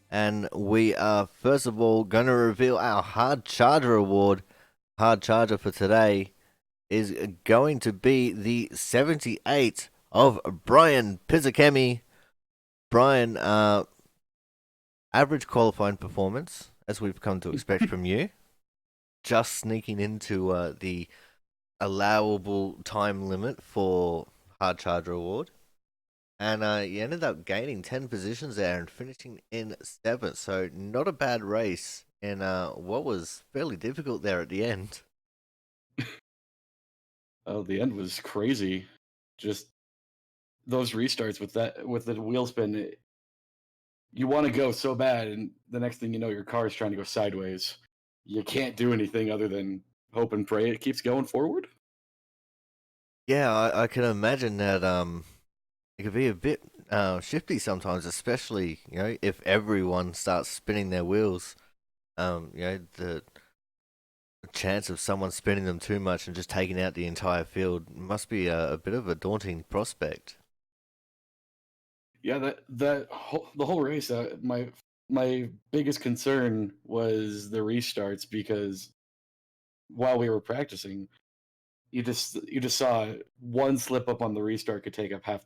and we are first of all going to reveal our Hard Charger award. Hard Charger for today is going to be the 78 of Brian Pizzakemi. Brian, average qualifying performance, as we've come to expect from you, just sneaking into the allowable time limit for Hard Charger Award. And you ended up gaining 10 positions there and finishing in 7th. So, not a bad race in what was fairly difficult there at the end. Oh, the end was crazy. Just those restarts with the wheel spin. You want to go so bad, and the next thing you know, your car is trying to go sideways. You can't do anything other than hope and pray it keeps going forward. Yeah, I can imagine that it could be a bit shifty sometimes, especially if everyone starts spinning their wheels. The chance of someone spinning them too much and just taking out the entire field must be a bit of a daunting prospect. Yeah, the whole race. My biggest concern was the restarts because while we were practicing, you just saw one slip up on the restart could take out half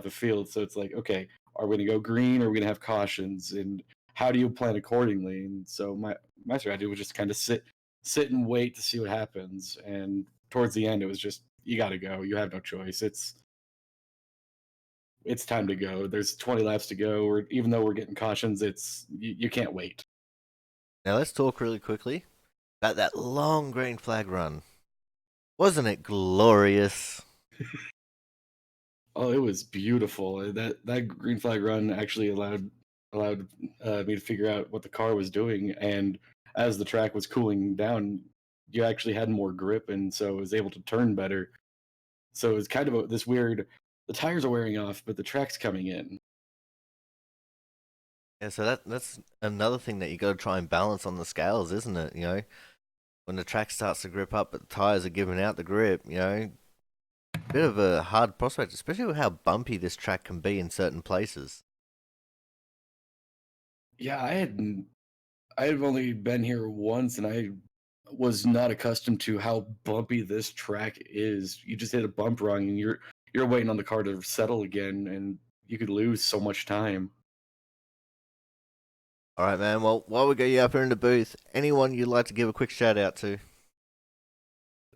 the field. So it's like, okay, are we gonna go green? Or are we gonna have cautions? And how do you plan accordingly? And so my strategy was just kind of sit and wait to see what happens. And towards the end, it was just you got to go. You have no choice. It's time to go. There's 20 laps to go. Or even though we're getting cautions, you can't wait. Now let's talk really quickly about that long green flag run. Wasn't it glorious? Oh, it was beautiful. That green flag run actually allowed me to figure out what the car was doing, and as the track was cooling down, you actually had more grip, and so was able to turn better. So it was kind of this weird. The tires are wearing off, but the track's coming in. Yeah, so that's another thing that you got to try and balance on the scales, isn't it? When the track starts to grip up, but the tires are giving out the grip. Bit of a hard prospect, especially with how bumpy this track can be in certain places. Yeah, I had only been here once, and I was not accustomed to how bumpy this track is. You just hit a bump wrong, and you're waiting on the car to settle again, and you could lose so much time. All right, man. Well, while we got you up here in the booth, anyone you'd like to give a quick shout out to?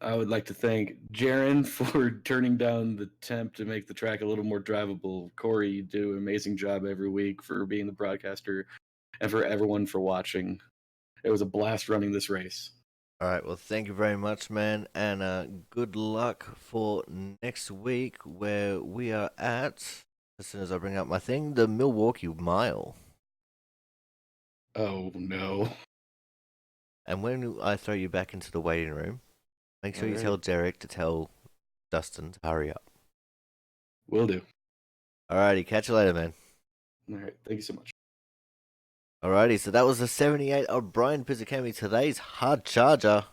I would like to thank Jaron for turning down the temp to make the track a little more drivable. Corey, you do an amazing job every week for being the broadcaster, and for everyone for watching. It was a blast running this race. All right. Well, thank you very much, man, and good luck for next week, where we are at. As soon as I bring up my thing, the Milwaukee Mile. Oh no. And when I throw you back into the waiting room, make sure you Alright. tell Derek to tell Dustin to hurry up. Will do. Alrighty, catch you later, man. Alright, thank you so much. Alrighty, so that was the 78 of Brian Pizzakemi, today's hard charger.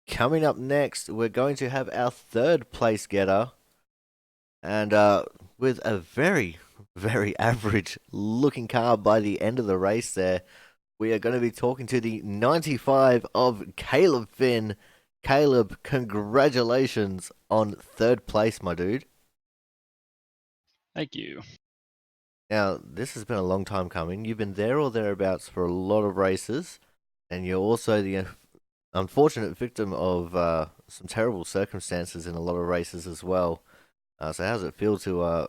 Coming up next, we're going to have our third place getter. And with a very, very average looking car by the end of the race there, we are going to be talking to the 95 of Caleb Finn. Caleb, congratulations on third place, my dude. Thank you. Now, this has been a long time coming. You've been there or thereabouts for a lot of races, and you're also the unfortunate victim of some terrible circumstances in a lot of races as well. So how does it feel to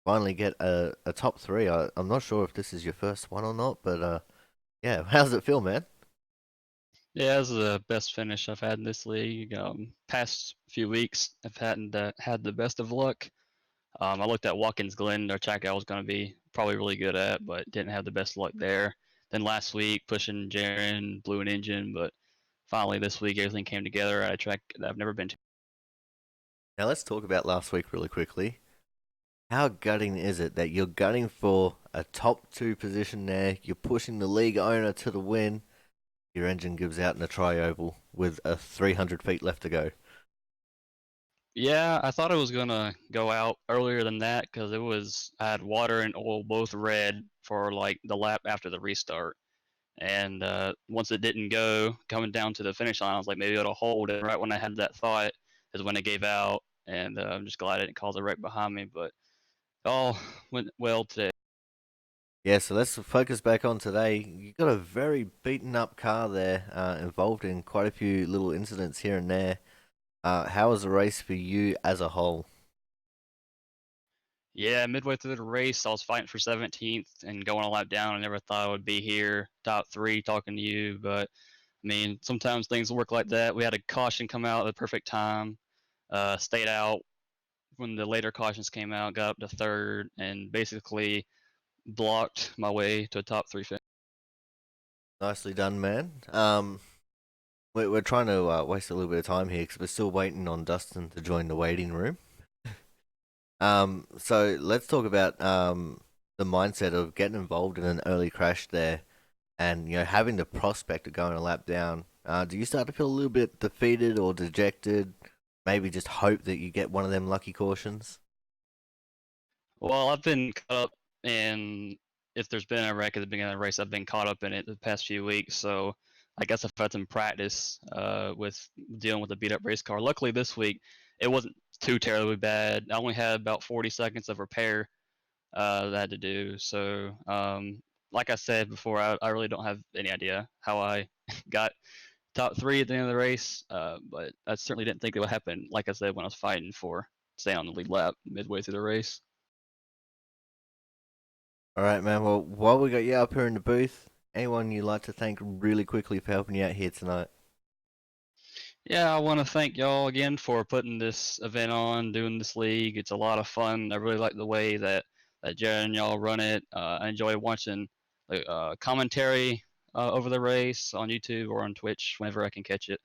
finally get a top three? I'm not sure if this is your first one or not, but yeah, how does it feel, man? Yeah, this is the best finish I've had in this league. Past few weeks, I've hadn't had the best of luck. I looked at Watkins Glen, their track I was going to be probably really good at, but didn't have the best luck there. Then last week, pushing Jaren, blew an engine, but finally this week, everything came together at a track that I've never been to. Now let's talk about last week really quickly. How gutting is it that you're gunning for a top two position there? You're pushing the league owner to the win. Your engine gives out in a tri-oval with 300 feet left to go. Yeah, I thought it was gonna go out earlier than that because I had water and oil both red for like the lap after the restart, And once it didn't go, coming down to the finish line, I was like, maybe it'll hold. And right when I had that thought is when it gave out. And I'm just glad I didn't cause a wreck behind me. But it all went well today. Yeah, so let's focus back on today. You got a very beaten up car there, involved in quite a few little incidents here and there. How was the race for you as a whole? Yeah, midway through the race, I was fighting for 17th and going a lap down. I never thought I would be here, top three, talking to you. But I mean, sometimes things work like that. We had a caution come out at the perfect time. Stayed out when the later cautions came out, got up to third, and basically blocked my way to a top three finish. Nicely done, man. We're trying to waste a little bit of time here because we're still waiting on Dustin to join the waiting room. So let's talk about the mindset of getting involved in an early crash there, and having the prospect of going a lap down. Do you start to feel a little bit defeated or dejected? Maybe just hope that you get one of them lucky cautions. Well, I've been caught up in if there's been a wreck at the beginning of the race, I've been caught up in it the past few weeks. So I guess I've had some practice with dealing with a beat up race car. Luckily this week it wasn't too terribly bad. I only had about 40 seconds of repair that I had to do. So like I said before, I really don't have any idea how I got top three at the end of the race. But I certainly didn't think it would happen. Like I said, when I was fighting for staying on the lead lap midway through the race. All right, man. Well, while we got you up here in the booth, anyone you'd like to thank really quickly for helping you out here tonight? Yeah, I want to thank y'all again for putting this event on, doing this league. It's a lot of fun. I really like the way that Jared and y'all run it. I enjoy watching the commentary over the race on YouTube or on Twitch whenever I can catch it.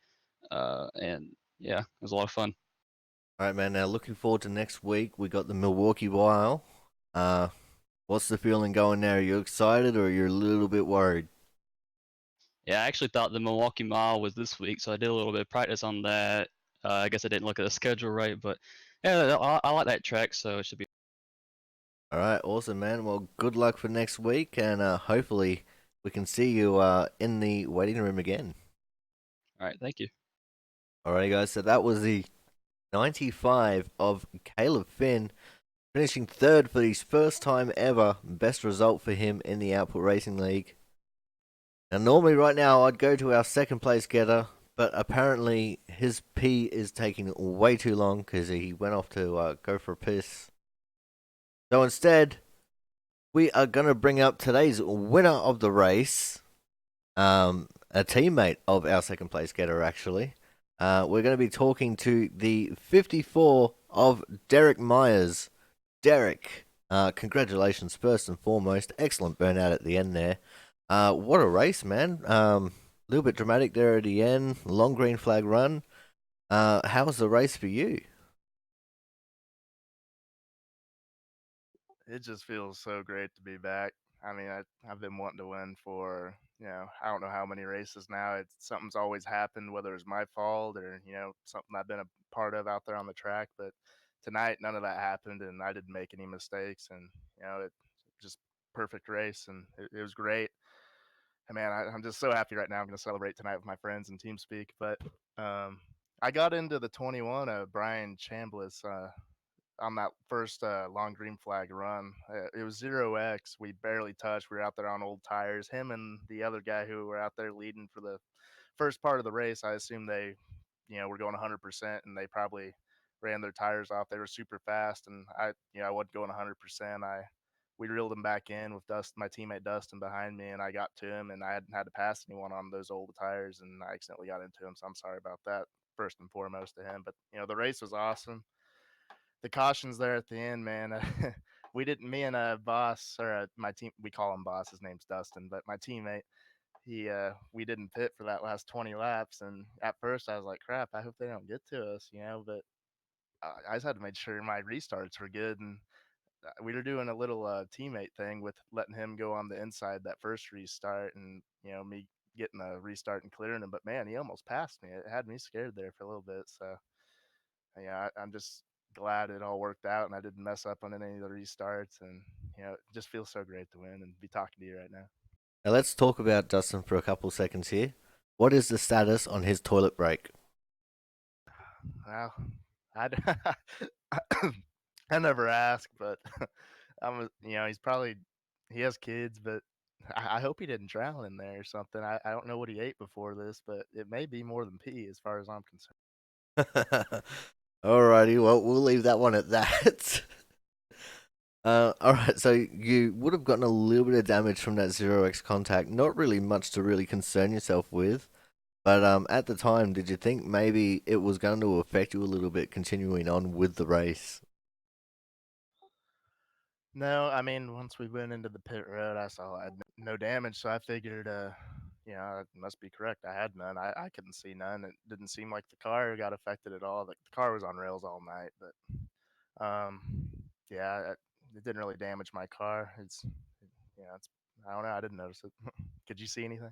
And yeah, it was a lot of fun. All right, man. Now looking forward to next week. We got the Milwaukee Mile. Uh, what's the feeling going there? Are you excited or you're a little bit worried? Yeah, I actually thought the Milwaukee Mile was this week, so I did a little bit of practice on that. I guess I didn't look at the schedule right, but yeah, I like that track, so it should be. All right, awesome, man. Well, good luck for next week, and hopefully we can see you in the waiting room again. All right, thank you. All right, guys. So that was the 95 of Caleb Finn, finishing third for his first time ever. Best result for him in the Output Racing League. Now, normally right now I'd go to our second place getter, but apparently his pee is taking way too long because he went off to go for a piss. So instead, we are going to bring up today's winner of the race, a teammate of our second place getter, actually. We're going to be talking to the 54 of Derek Myers. Derek, congratulations first and foremost. Excellent burnout at the end there. What a race, man. A little bit dramatic there at the end. Long green flag run. How was the race for you? It just feels so great to be back. I mean, I've been wanting to win for, I don't know how many races now. It's something's always happened, whether it's my fault or, something I've been a part of out there on the track. But tonight, none of that happened, and I didn't make any mistakes. And, it just perfect race, and it was great. And man, I'm just so happy right now. I'm going to celebrate tonight with my friends and TeamSpeak. But I got into the 21 of Brian Chambliss. On that first long green flag run. It was 0x. We barely touched. We were out there on old tires. Him and the other guy who were out there leading for the first part of the race, I assume they, were going 100%, and they probably ran their tires off. They were super fast, and I wasn't going 100%. We reeled him back in with my teammate Dustin behind me, and I got to him, and I hadn't had to pass anyone on those old tires, and I accidentally got into him. So I'm sorry about that, first and foremost to him. But the race was awesome. The cautions there at the end, man. We didn't. Me and boss or my team. We call him boss. His name's Dustin, but my teammate. We didn't pit for that last 20 laps, and at first I was like, "Crap! I hope they don't get to us," But I just had to make sure my restarts were good, and we were doing a little teammate thing with letting him go on the inside that first restart, and me getting a restart and clearing him. But man, he almost passed me. It had me scared there for a little bit. So yeah, I'm just glad it all worked out and I didn't mess up on any of the restarts. And it just feels so great to win and be talking to you right now. Now let's talk about Dustin for a couple seconds here. What is the status on his toilet break? Well, I I never ask, but he's probably he has kids, but I hope he didn't drown in there or something. I don't know what he ate before this, but it may be more than pee as far as I'm concerned. Alrighty, well, we'll leave that one at that. Alright, so you would have gotten a little bit of damage from that 0x contact. Not really much to really concern yourself with. But at the time, did you think maybe it was going to affect you a little bit continuing on with the race? No, I mean, once we went into the pit road, I saw I had no damage, so I figured, it must be correct. I had none. I couldn't see none. It didn't seem like the car got affected at all. The car was on rails all night, but yeah, it didn't really damage my car. It's I don't know. I didn't notice it. Could you see anything?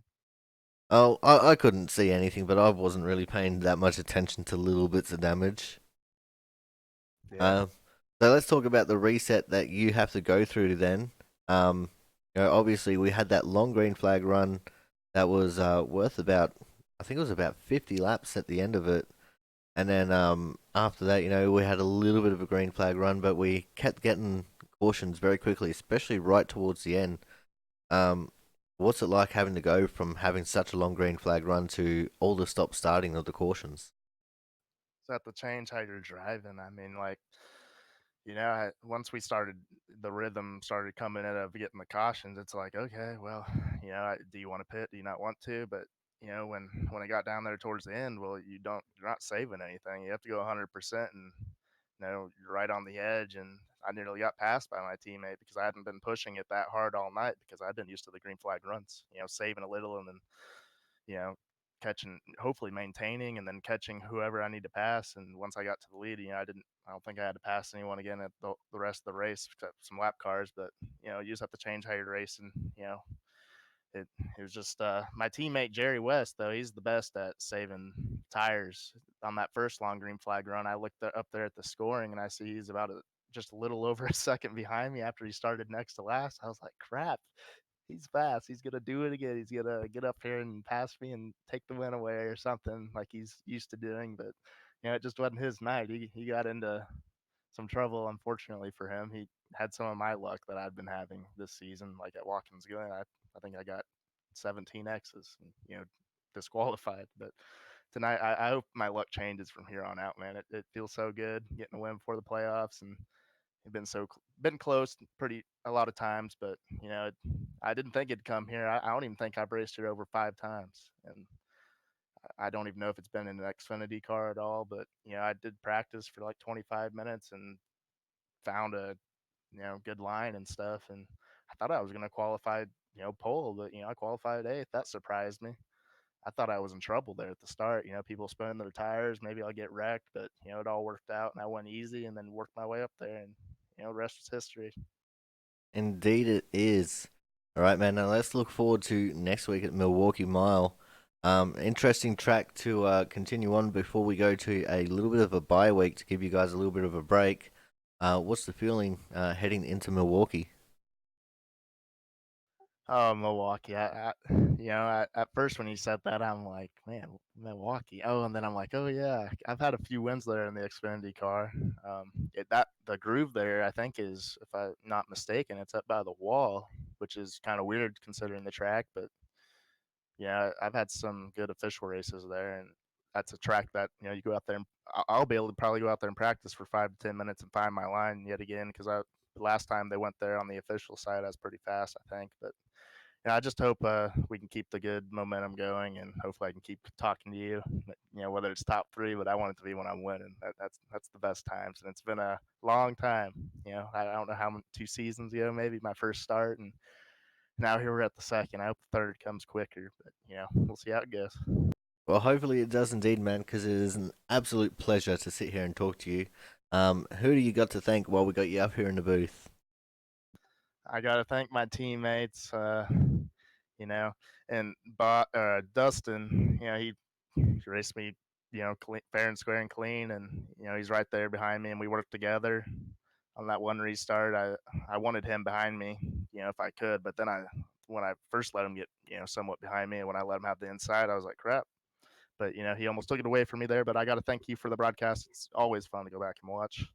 Oh, I couldn't see anything, but I wasn't really paying that much attention to little bits of damage. Yeah. Uh, so let's talk about the reset that you have to go through then. Obviously we had that long green flag run that was worth about, I think it was about 50 laps at the end of it. And then after that, we had a little bit of a green flag run, but we kept getting cautions very quickly, especially right towards the end. Um, what's it like having to go from having such a long green flag run to all the stop starting of the cautions? So have to change how you're driving. I mean, like, once we started, the rhythm started coming in of getting the cautions. It's like, okay, well, do you want to pit? Do you not want to? But when I got down there towards the end, well, you're not saving anything. You have to go 100%, and you're right on the edge. And I nearly got passed by my teammate because I hadn't been pushing it that hard all night because I've been used to the green flag runs. Saving a little and then you know, catching, hopefully maintaining, and then catching whoever I need to pass. And once I got to the lead, I don't think I had to pass anyone again at the rest of the race except some lap cars. But you just have to change how you're racing. It it was just my teammate Jerry West though. He's the best at saving tires. On that first long green flag run, I looked up there at the scoring and I see he's about just a little over a second behind me after he started next to last. I was like, crap, he's fast. He's gonna do it again. He's gonna get up here and pass me and take the win away or something like he's used to doing. But it just wasn't his night. He got into some trouble, unfortunately for him. He had some of my luck that I'd been having this season, like at Watkins Glen. I think I got 17 X's, and, disqualified. But tonight, I hope my luck changes from here on out, man. It feels so good getting a win before the playoffs, and it's been close pretty a lot of times. But I didn't think it'd come here. I don't even think I've raced it over 5 times, and I don't even know if it's been in an Xfinity car at all. But I did practice for like 25 minutes and found a good line and stuff, and I thought I was going to qualify pole, but I qualified eighth. That surprised me. I thought I was in trouble there at the start. People spinning their tires, maybe I'll get wrecked, but it all worked out, and I went easy, and then worked my way up there, and the rest was history. Indeed, it is. All right, man. Now let's look forward to next week at Milwaukee Mile. Interesting track to continue on before we go to a little bit of a bye week to give you guys a little bit of a break. What's the feeling heading into Milwaukee? Oh, Milwaukee. At first when you said that, I'm like, man, Milwaukee. Oh, and then I'm like, oh yeah, I've had a few wins there in the Xfinity car. The groove there, I think, is, if I'm not mistaken, it's up by the wall, which is kind of weird considering the track. But yeah, I've had some good official races there, and that's a track that you go out there and I'll be able to probably go out there and practice for 5 to 10 minutes and find my line yet again because the last time they went there on the official side, I was pretty fast, I think. But I just hope we can keep the good momentum going, and hopefully I can keep talking to you. Whether it's top three, but I want it to be when I'm winning. That's the best times, and it's been a long time. I don't know how many 2 seasons ago, maybe my first start, and now here we're at the second. I hope the third comes quicker, but we'll see how it goes. Well, hopefully it does indeed, man, because it is an absolute pleasure to sit here and talk to you. Who do you got to thank while we got you up here in the booth? I got to thank my teammates, you know, and Dustin. He raced me, fair and square and clean, and he's right there behind me, and we worked together on that one restart. I wanted him behind me, if I could, but then when I first let him get somewhat behind me, and when I let him have the inside, I was like, crap. But he almost took it away from me there. But I got to thank you for the broadcast. It's always fun to go back and watch.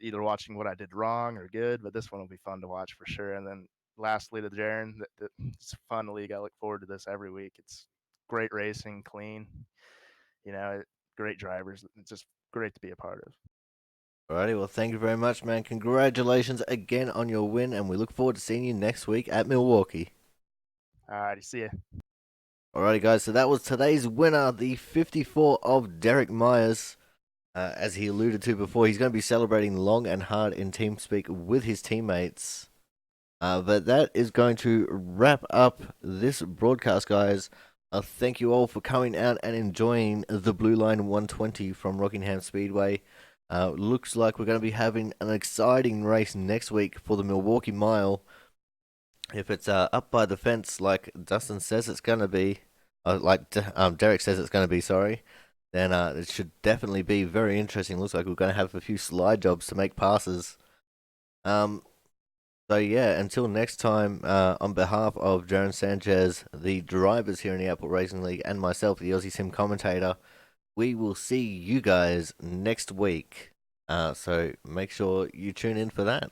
Either watching what I did wrong or good, but this one will be fun to watch for sure. And then lastly to Jaron, it's a fun league. I look forward to this every week. It's great racing, clean, great drivers. It's just great to be a part of. Alrighty, well, thank you very much, man. Congratulations again on your win, and we look forward to seeing you next week at Milwaukee. Alrighty, see ya. Alrighty, guys, so that was today's winner, the 54 of Derek Myers. As he alluded to before, he's going to be celebrating long and hard in TeamSpeak with his teammates. But that is going to wrap up this broadcast, guys. Thank you all for coming out and enjoying the Blue Line 120 from Rockingham Speedway. Looks like we're going to be having an exciting race next week for the Milwaukee Mile. If it's up by the fence like Dustin says it's going to be, Derek says it's going to be, sorry, then it should definitely be very interesting. Looks like we're going to have a few slide jobs to make passes. So yeah, until next time, on behalf of Jaron Sanchez, the drivers here in the Airport Racing League, and myself, the Aussie Sim commentator, we will see you guys next week. So make sure you tune in for that.